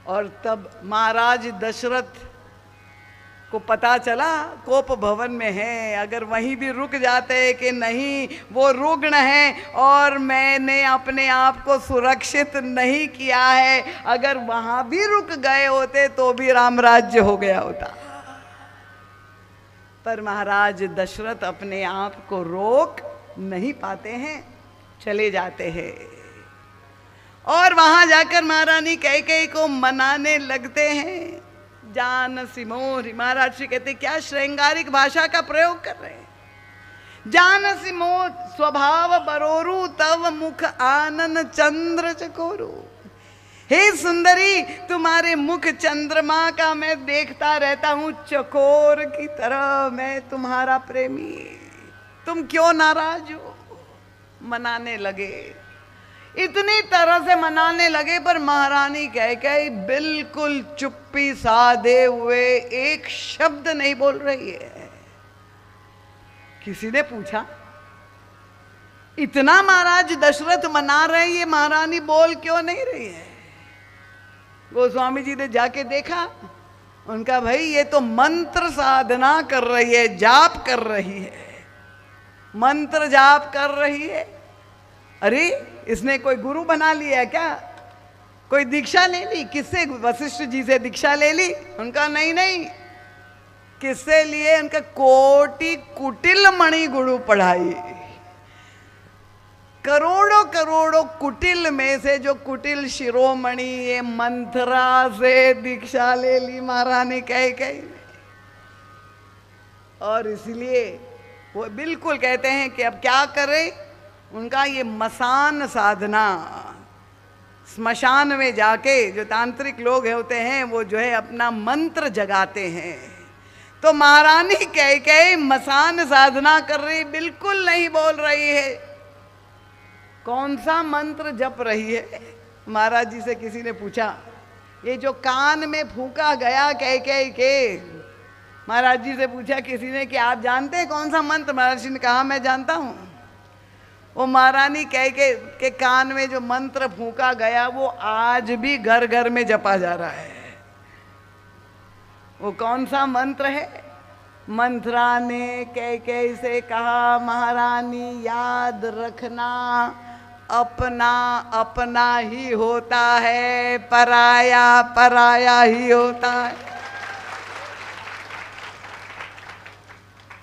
और तब महाराज दशरथ को पता चला कोप भवन में है, अगर वहीं भी रुक जाते कि नहीं वो रुग्ण है और मैंने अपने आप को सुरक्षित नहीं किया है, अगर वहां भी रुक गए होते तो भी राम राज्य हो गया होता। पर महाराज दशरथ अपने आप को रोक नहीं पाते हैं, चले जाते हैं, और वहां जाकर महारानी कैकेयी को मनाने लगते हैं। जानसी मोर, महाराज जी कहते क्या श्रृंगारिक भाषा का प्रयोग कर रहे हैं। जानसी मोर स्वभाव बरोरू, तव मुख आनन चंद्र चकोरू। हे सुंदरी, तुम्हारे मुख चंद्रमा का मैं देखता रहता हूं, चकोर की तरह मैं तुम्हारा प्रेमी। तुम क्यों नाराज हो? मनाने लगे, इतनी तरह से मनाने लगे, पर महारानी कैकेयी बिल्कुल चुप्पी साधे हुए एक शब्द नहीं बोल रही है। किसी ने पूछा इतना महाराज दशरथ मना रहे हैं, ये महारानी बोल क्यों नहीं रही है? गोस्वामी जी ने जाके देखा, उनका भाई ये तो मंत्र साधना कर रही है, जाप कर रही है। मंत्र जाप कर रही है। अरे इसने कोई गुरु बना लिया क्या? कोई दीक्षा ले ली? किससे? वशिष्ठ जी से दीक्षा ले ली? उनका नहीं नहीं, किससे लिए? उनका कोटि कुटिल मणि गुरु पढ़ाई। करोड़ों करोड़ों कुटिल में से जो कुटिल शिरोमणि, ये मंत्रा से दीक्षा ले ली महारानी कैकेयी ने। और इसलिए वो बिल्कुल कहते हैं कि अब क्या करें। उनका ये मसान साधना, स्मशान में जाके जो तांत्रिक लोग होते हैं वो जो है अपना मंत्र जगाते हैं। तो महारानी कैकेयी मसान साधना कर रही, बिल्कुल नहीं बोल रही है। कौन सा मंत्र जप रही है? महाराज जी से किसी ने पूछा, ये जो कान में फूंका गया कैकेयी के, महाराज जी से पूछा किसी ने कि आप जानते हैं कौन सा मंत्र? महाराज जी ने कहा मैं जानता हूं। वो महारानी कैकेयी के कान में जो मंत्र फूंका गया वो आज भी घर घर में जपा जा रहा है। वो कौन सा मंत्र है? मंत्रा ने कैकेयी से कहा, महारानी याद रखना, अपना अपना ही होता है, पराया पराया ही होता है।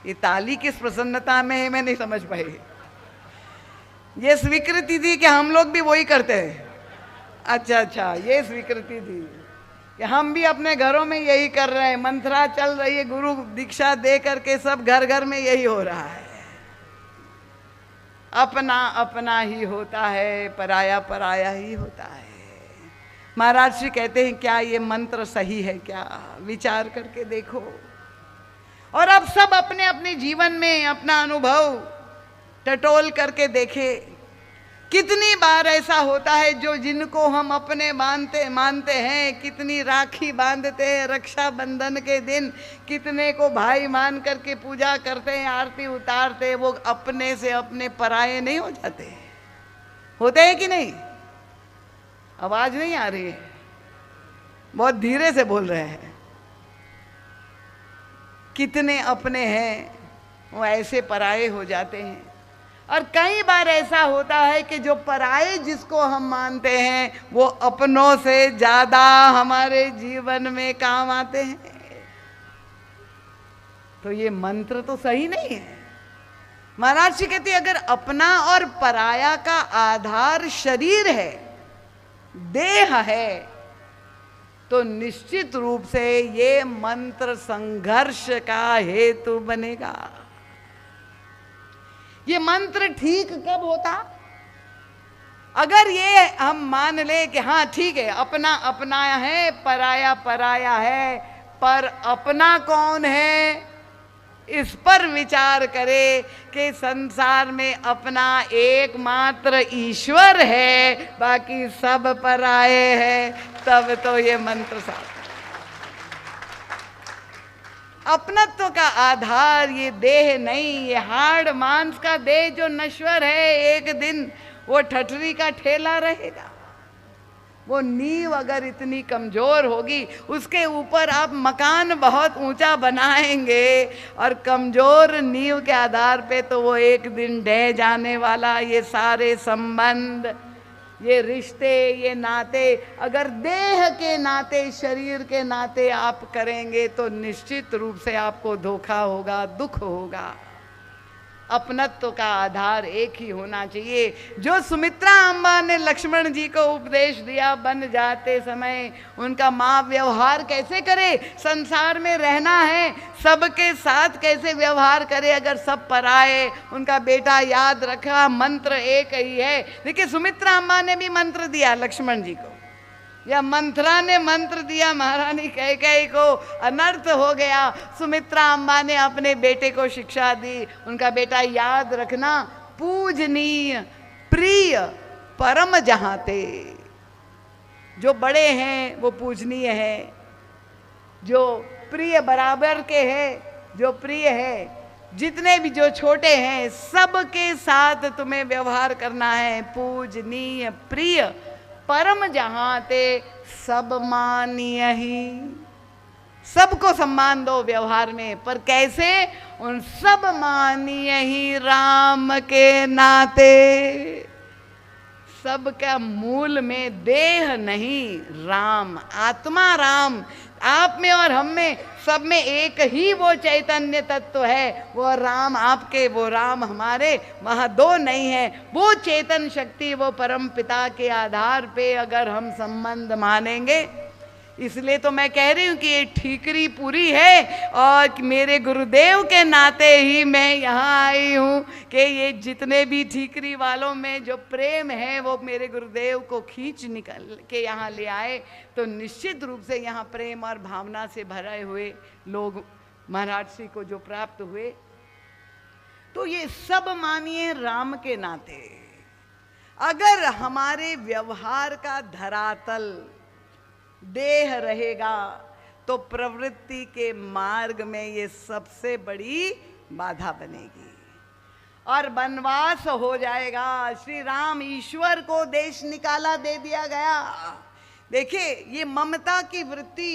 ये ताली किस प्रसन्नता में है मैं नहीं समझ पाई। ये स्वीकृति थी कि हम लोग भी वही करते हैं। अच्छा अच्छा, ये स्वीकृति थी कि हम भी अपने घरों में यही कर रहे हैं। मंत्रा चल रही है, गुरु दीक्षा दे करके सब घर घर में यही हो रहा है। अपना अपना ही होता है, पराया पराया ही होता है। महाराज जी कहते हैं क्या ये मंत्र सही है क्या? विचार करके देखो। और अब सब अपने अपने जीवन में अपना अनुभव टटोल करके देखे। कितनी बार ऐसा होता है जो जिनको हम अपने मानते हैं, कितनी राखी बांधते हैं रक्षाबंधन के दिन, कितने को भाई मान करके पूजा करते हैं, आरती उतारते हैं, वो अपने से अपने पराये नहीं हो जाते? होते हैं कि नहीं? आवाज नहीं आ रही है, बहुत धीरे से बोल रहे हैं। कितने अपने हैं वो ऐसे पराये हो जाते हैं। और कई बार ऐसा होता है कि जो पराये जिसको हम मानते हैं वो अपनों से ज्यादा हमारे जीवन में काम आते हैं। तो ये मंत्र तो सही नहीं है। महाराज जी कहते अगर अपना और पराया का आधार शरीर है, देह है, तो निश्चित रूप से ये मंत्र संघर्ष का हेतु बनेगा। ये मंत्र ठीक कब होता? अगर ये हम मान ले कि हाँ ठीक है, अपना अपना है, पराया पराया है, पर अपना कौन है इस पर विचार करे कि संसार में अपना एकमात्र ईश्वर है, बाकी सब पराये है, तब तो ये मंत्र साथ। अपनत्व का आधार ये देह नहीं, ये हाड़ मांस का देह जो नश्वर है, एक दिन वो ठठरी का ठेला रहेगा। वो नींव अगर इतनी कमजोर होगी, उसके ऊपर आप मकान बहुत ऊंचा बनाएंगे और कमजोर नींव के आधार पे तो वो एक दिन ढह जाने वाला। ये सारे संबंध, ये रिश्ते, ये नाते अगर देह के नाते, शरीर के नाते आप करेंगे तो निश्चित रूप से आपको धोखा होगा, दुख होगा। अपनत्व का आधार एक ही होना चाहिए। जो सुमित्रा अम्बा ने लक्ष्मण जी को उपदेश दिया, बन जाते समय उनका माँ व्यवहार कैसे करे, संसार में रहना है, सबके साथ कैसे व्यवहार करे अगर सब पराए। उनका बेटा याद रखा, मंत्र एक ही है। देखिए सुमित्रा अम्बा ने भी मंत्र दिया लक्ष्मण जी को, या मंत्रा ने मंत्र दिया महारानी कैकेयी को, अनर्थ हो गया। सुमित्रा अम्बा ने अपने बेटे को शिक्षा दी, उनका बेटा याद रखना, पूजनीय प्रिय परम जहाते। जो बड़े हैं वो पूजनीय है, जो प्रिय बराबर के हैं, जो प्रिय है, जितने भी जो छोटे हैं सबके साथ तुम्हें व्यवहार करना है। पूजनीय प्रिय परम जहाते सब मानिय ही। सबको सम्मान दो व्यवहार में, पर कैसे? उन सब मानिए ही राम के नाते। सबका मूल में देह नहीं, राम आत्मा, राम आप में और हम में, सब में एक ही वो चैतन्य तत्व है। वो राम आपके, वो राम हमारे, वहाँ दो नहीं है। वो चेतन शक्ति, वो परम पिता के आधार पे अगर हम संबंध मानेंगे, इसलिए तो मैं कह रही हूँ कि ये ठीकरी पूरी है और मेरे गुरुदेव के नाते ही मैं यहाँ आई हूँ कि ये जितने भी ठीकरी वालों में जो प्रेम है वो मेरे गुरुदेव को खींच निकल के यहाँ ले आए, तो निश्चित रूप से यहाँ प्रेम और भावना से भरे हुए लोग महाराज श्री को जो प्राप्त हुए। तो ये सब मानिए राम के नाते। अगर हमारे व्यवहार का धरातल देह रहेगा तो प्रवृत्ति के मार्ग में ये सबसे बड़ी बाधा बनेगी और वनवास हो जाएगा। श्री राम ईश्वर को देश निकाला दे दिया गया। देखिए ये ममता की वृत्ति,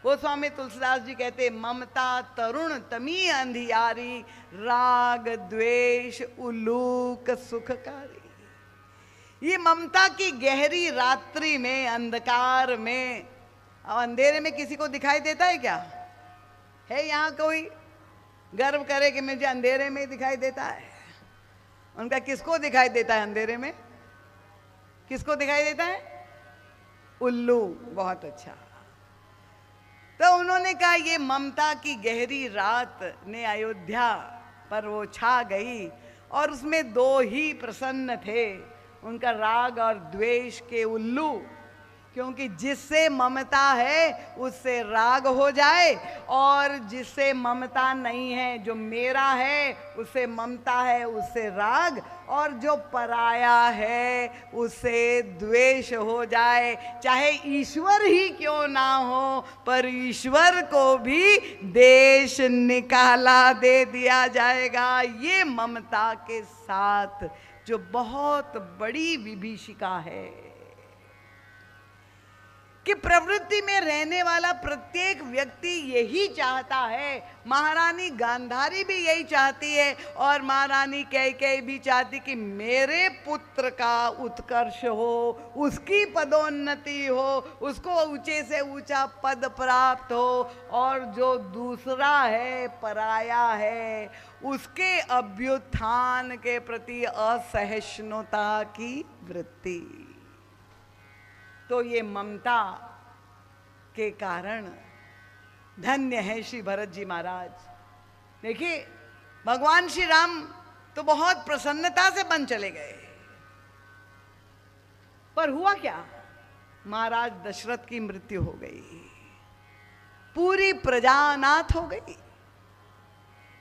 वो स्वामी तुलसीदास जी कहते ममता तरुण तमी अंधियारी, राग द्वेष उलूक सुखकारी। ये ममता की गहरी रात्रि में, अंधकार में, अंधेरे में किसी को दिखाई देता है क्या? है यहाँ कोई गर्व करे कि मुझे अंधेरे में दिखाई देता है? उनका किसको दिखाई देता है अंधेरे में? किसको दिखाई देता है? उल्लू। बहुत अच्छा। तो उन्होंने कहा ये ममता की गहरी रात ने अयोध्या पर वो छा गई और उसमें दो ही प्रसन्न थे, उनका राग और द्वेष के उल्लू। क्योंकि जिससे ममता है उससे राग हो जाए और जिससे ममता नहीं है, जो मेरा है उससे ममता है, उससे राग, और जो पराया है उससे द्वेष हो जाए। चाहे ईश्वर ही क्यों ना हो, पर ईश्वर को भी देश निकाला दे दिया जाएगा। ये ममता के साथ जो बहुत बड़ी विभीषिका है कि प्रवृत्ति में रहने वाला प्रत्येक व्यक्ति यही चाहता है। महारानी गांधारी भी यही चाहती है और महारानी कैकेयी भी चाहती कि मेरे पुत्र का उत्कर्ष हो, उसकी पदोन्नति हो, उसको ऊंचे से ऊंचा पद प्राप्त हो, और जो दूसरा है, पराया है, उसके अभ्युत्थान के प्रति असहिष्णुता की वृत्ति। तो ये ममता के कारण धन्य है श्री भरत जी महाराज। देखिए भगवान श्री राम तो बहुत प्रसन्नता से बन चले गए, पर हुआ क्या? महाराज दशरथ की मृत्यु हो गई, पूरी प्रजा अनाथ हो गई,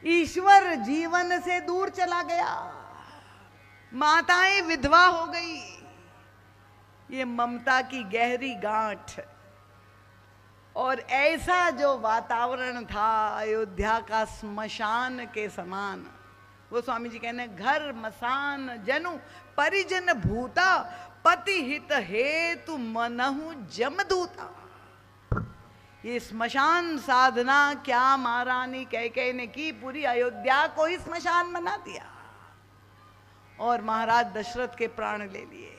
ईश्वर जीवन से दूर चला गया, माताएं विधवा हो गई। ये ममता की गहरी गांठ और ऐसा जो वातावरण था अयोध्या का स्मशान के समान। वो स्वामी जी कहने घर मसान जनु परिजन भूता, पति हित हेतु मनहु जमदूता। ये स्मशान साधना क्या महारानी कैकेयी ने की, पूरी अयोध्या को ही स्मशान बना दिया और महाराज दशरथ के प्राण ले लिए।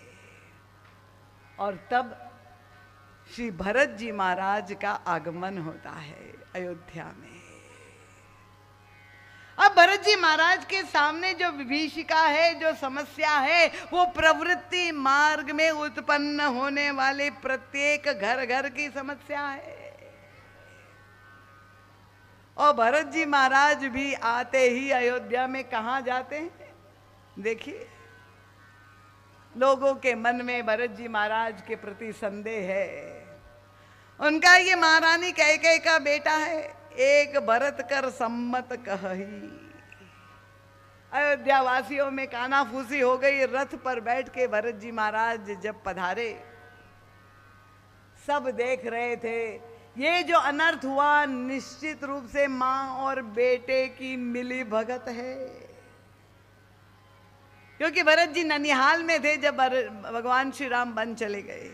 और तब श्री भरत जी महाराज का आगमन होता है अयोध्या में। अब भरत जी महाराज के सामने जो विभीषिका है, जो समस्या है, वो प्रवृत्ति मार्ग में उत्पन्न होने वाले प्रत्येक घर घर की समस्या है। और भरत जी महाराज भी आते ही अयोध्या में कहाँ जाते हैं? देखिए लोगों के मन में भरत जी महाराज के प्रति संदेह है। उनका ये महारानी कैकेयी का बेटा है, एक भरत कर सम्मत कही। अयोध्या वासियों में कानाफूसी हो गई। रथ पर बैठ के भरत जी महाराज जब पधारे, सब देख रहे थे ये जो अनर्थ हुआ निश्चित रूप से मां और बेटे की मिली भगत है। क्योंकि भरत जी ननिहाल में थे जब भगवान श्री राम वन चले गए।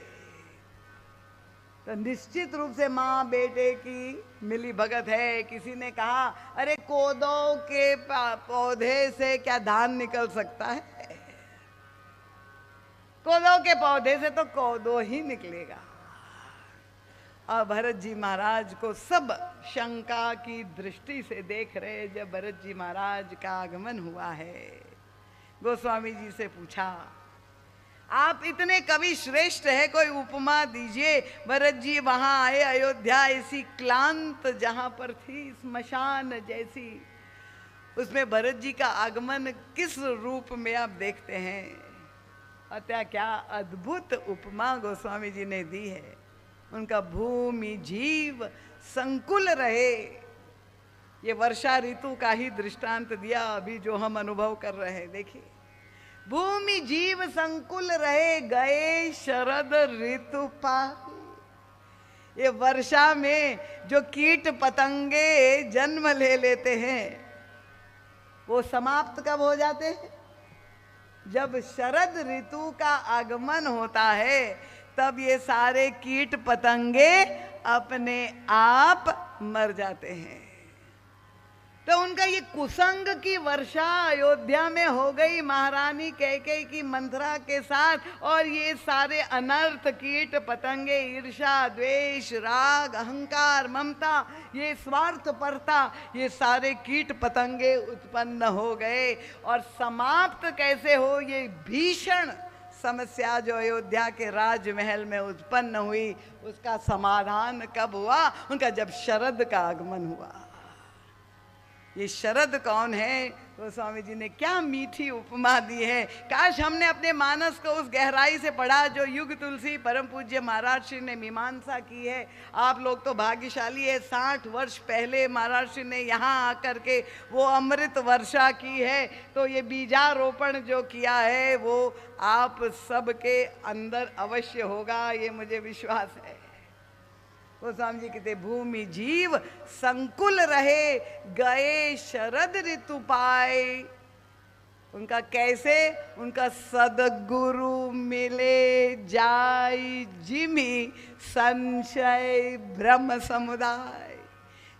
तो निश्चित रूप से माँ बेटे की मिली भगत है। किसी ने कहा अरे कोदो के पौधे से क्या धान निकल सकता है? कोदो के पौधे से तो कोदो ही निकलेगा। और भरत जी महाराज को सब शंका की दृष्टि से देख रहे। जब भरत जी महाराज का आगमन हुआ है, गोस्वामी जी से पूछा, आप इतने कवि श्रेष्ठ है, कोई उपमा दीजिए। भरत जी वहां आए, अयोध्या ऐसी क्लांत जहां पर थी स्मशान जैसी, उसमें भरत जी का आगमन किस रूप में आप देखते हैं? अतः क्या अद्भुत उपमा गोस्वामी जी ने दी है। उनका भूमि जीव संकुल रहे, ये वर्षा ऋतु का ही दृष्टांत दिया अभी जो हम अनुभव कर रहे हैं। देखिए, भूमि जीव संकुल रहे, गए शरद ऋतु पाही। ये वर्षा में जो कीट पतंगे जन्म ले लेते हैं वो समाप्त कब हो जाते हैं? जब शरद ऋतु का आगमन होता है, तब ये सारे कीट पतंगे अपने आप मर जाते हैं। तो उनका ये कुसंग की वर्षा अयोध्या में हो गई महारानी कैकेयी की मंथरा के साथ, और ये सारे अनर्थ कीट पतंगे, ईर्ष्या, द्वेष, राग, अहंकार, ममता, ये स्वार्थपरता, ये सारे कीट पतंगे उत्पन्न हो गए। और समाप्त कैसे हो ये भीषण समस्या जो अयोध्या के राजमहल में उत्पन्न हुई, उसका समाधान कब हुआ? उनका जब शरद का आगमन हुआ। ये शरद कौन है? गोस्वामी जी ने क्या मीठी उपमा दी है। काश हमने अपने मानस को उस गहराई से पढ़ा जो युग तुलसी परम पूज्य महाराज श्री ने मीमांसा की है। आप लोग तो भाग्यशाली है, 60 वर्ष पहले महाराज श्री ने यहाँ आकर के वो अमृत वर्षा की है। तो ये बीजारोपण जो किया है वो आप सबके अंदर अवश्य होगा, ये मुझे विश्वास है। गोस्वामी जी कहते भूमि जीव संकुल रहे, गए शरद ऋतु पाए। उनका कैसे? उनका सदगुरु मिले जाई जिमी संशय भ्रम समुदाय।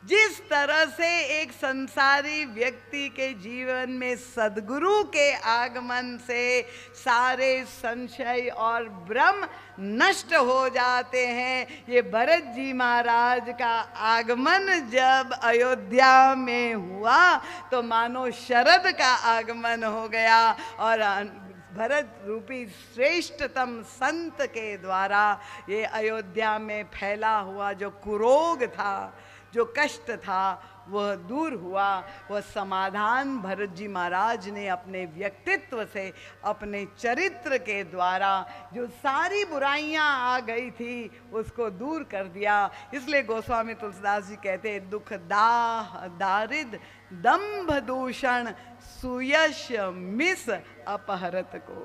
जिस तरह से एक संसारी व्यक्ति के जीवन में सद्गुरु के आगमन से सारे संशय और भ्रम नष्ट हो जाते हैं, ये भरत जी महाराज का आगमन जब अयोध्या में हुआ तो मानो शरद का आगमन हो गया। और भरत रूपी श्रेष्ठतम संत के द्वारा ये अयोध्या में फैला हुआ जो कुरोग था, जो कष्ट था, वह दूर हुआ। वह समाधान भरत जी महाराज ने अपने व्यक्तित्व से, अपने चरित्र के द्वारा जो सारी बुराइयां आ गई थी उसको दूर कर दिया। इसलिए गोस्वामी तुलसीदास जी कहते हैं, दुख दाह दारिद दंभ दूषण सुयश मिस अपहरत को।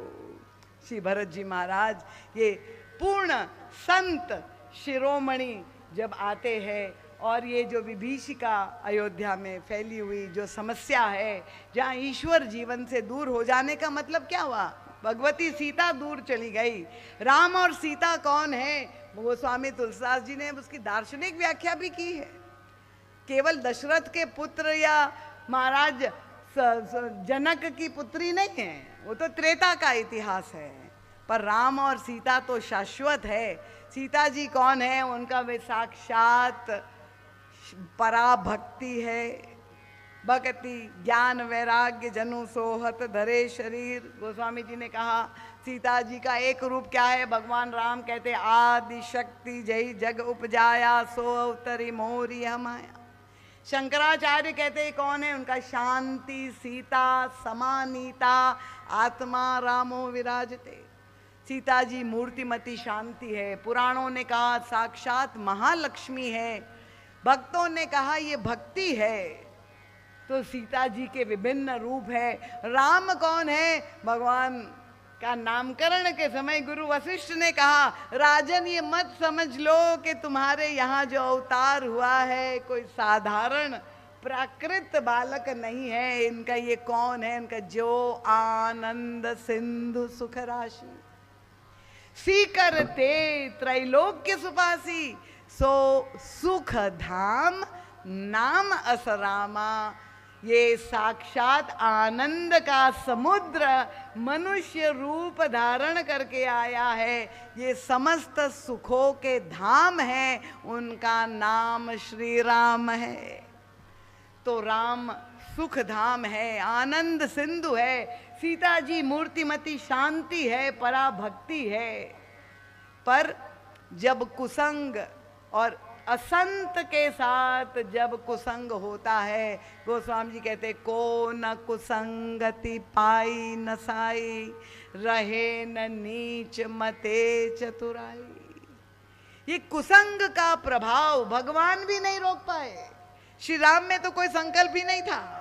श्री भरत जी महाराज ये पूर्ण संत शिरोमणि जब आते हैं, और ये जो विभीषिका अयोध्या में फैली हुई जो समस्या है, जहाँ ईश्वर जीवन से दूर हो जाने का मतलब क्या हुआ? भगवती सीता दूर चली गई। राम और सीता कौन है? गोस्वामी तुलसीदास जी ने उसकी दार्शनिक व्याख्या भी की है। केवल दशरथ के पुत्र या महाराज जनक की पुत्री नहीं है, वो तो त्रेता का इतिहास है। पर राम और सीता तो शाश्वत है। सीता जी कौन है? उनका वे साक्षात पराभक्ति है। भक्ति ज्ञान वैराग्य जनु सोहत धरे शरीर। गोस्वामी जी ने कहा सीता जी का एक रूप क्या है? भगवान राम कहते आदि शक्ति जय जग उपजाया सो अवतरी मोरी माया। शंकराचार्य कहते कौन है? उनका शांति सीता समानीता आत्मा रामो विराजते। सीता जी मूर्तिमती शांति है। पुराणों ने कहा साक्षात महालक्ष्मी है। भक्तों ने कहा ये भक्ति है। तो सीता जी के विभिन्न रूप है। राम कौन है? भगवान का नामकरण के समय गुरु वशिष्ठ ने कहा राजन ये मत समझ लो कि तुम्हारे यहाँ जो अवतार हुआ है कोई साधारण प्राकृत बालक नहीं है। इनका ये कौन है? इनका जो आनंद सिंधु सुख राशि। सीकर ते त्रैलोक्य सुपासी, सो सुख धाम नाम असरामा। ये साक्षात आनंद का समुद्र मनुष्य रूप धारण करके आया है। ये समस्त सुखों के धाम है, उनका नाम श्री राम है। तो राम सुख धाम है, आनंद सिंधु है, सीता जी मूर्तिमती शांति है, पराभक्ति है। पर जब कुसंग और असंत के साथ जब कुसंग होता है, गोस्वामी जी कहते को न कुसंगति पाई न साई, रहे न नीच मते चतुराई। ये कुसंग का प्रभाव भगवान भी नहीं रोक पाए। श्री राम में तो कोई संकल्प ही नहीं था,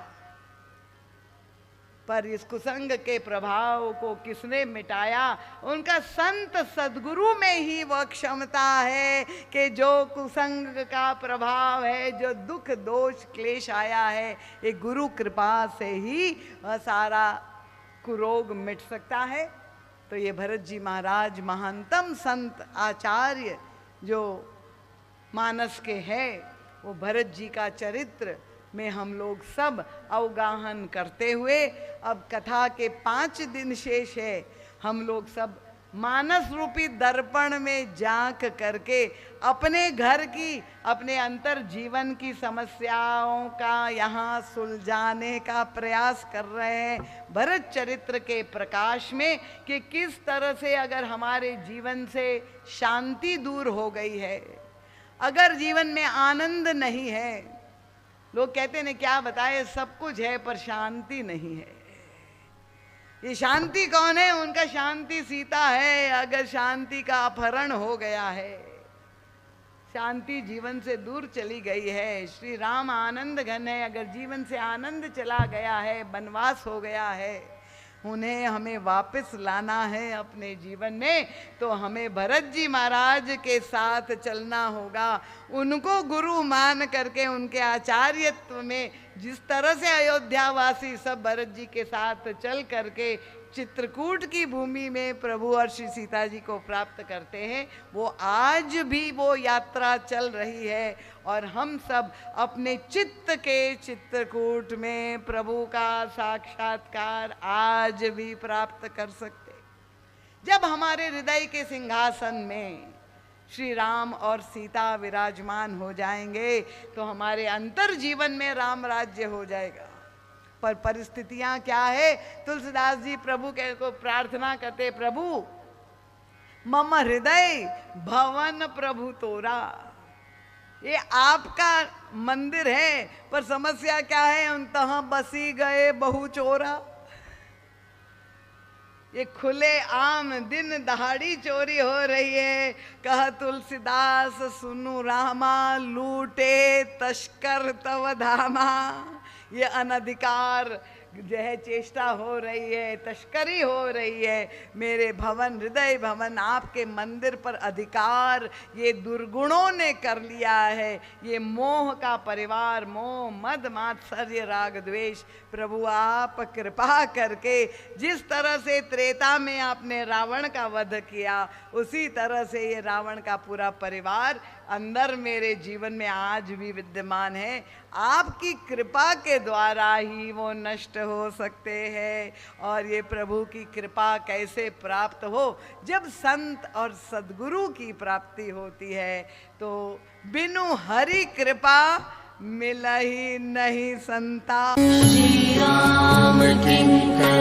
पर इस कुसंग के प्रभाव को किसने मिटाया? उनका संत सद्गुरु में ही वह क्षमता है कि जो कुसंग का प्रभाव है, जो दुख दोष क्लेश आया है, ये गुरु कृपा से ही वह सारा कुरोग मिट सकता है। तो ये भरत जी महाराज महानतम संत आचार्य जो मानस के हैं, वो भरत जी का चरित्र में हम लोग सब अवगाहन करते हुए, अब कथा के 5 दिन शेष है, हम लोग सब मानस रूपी दर्पण में झांक करके अपने घर की, अपने अंतर जीवन की समस्याओं का यहाँ सुलझाने का प्रयास कर रहे हैं भरत चरित्र के प्रकाश में, कि किस तरह से अगर हमारे जीवन से शांति दूर हो गई है, अगर जीवन में आनंद नहीं है, लोग कहते हैं क्या बताए, सब कुछ है पर शांति नहीं है। ये शांति कौन है? उनका शांति सीता है। अगर शांति का अपहरण हो गया है, शांति जीवन से दूर चली गई है, श्री राम आनंद घन है, अगर जीवन से आनंद चला गया है, वनवास हो गया है, उन्हें हमें वापस लाना है अपने जीवन में, तो हमें भरत जी महाराज के साथ चलना होगा। उनको गुरु मान करके उनके आचार्यत्व में जिस तरह से अयोध्यावासी सब भरत जी के साथ चल करके चित्रकूट की भूमि में प्रभु और श्री सीता जी को प्राप्त करते हैं, वो आज भी वो यात्रा चल रही है। और हम सब अपने चित्त के चित्रकूट में प्रभु का साक्षात्कार आज भी प्राप्त कर सकते। जब हमारे हृदय के सिंहासन में श्री राम और सीता विराजमान हो जाएंगे, तो हमारे अंतर जीवन में राम राज्य हो जाएगा। पर परिस्थितियां क्या है? तुलसीदास जी प्रभु के को प्रार्थना करते, प्रभु मम हृदय भवन प्रभु तोरा। ये आपका मंदिर है, पर समस्या क्या है? उन तहाँ बसी गए बहु चोरा। ये खुले आम दिन दहाड़ी चोरी हो रही है। कह तुलसीदास सुनु रामा, लूटे तस्कर तव धामा। ये अनधिकार जो है चेष्टा हो रही है, तस्करी हो रही है। मेरे भवन, हृदय भवन, आपके मंदिर पर अधिकार ये दुर्गुणों ने कर लिया है। ये मोह का परिवार, मोह मद मात्सर्य राग द्वेष। प्रभु आप कृपा करके जिस तरह से त्रेता में आपने रावण का वध किया, उसी तरह से ये रावण का पूरा परिवार अंदर मेरे जीवन में आज भी विद्यमान है। आपकी कृपा के द्वारा ही वो नष्ट हो सकते हैं। और ये प्रभु की कृपा कैसे प्राप्त हो? जब संत और सद्गुरु की प्राप्ति होती है, तो बिनु हरि कृपा मिल ही नहीं संता। श्री राम किंकर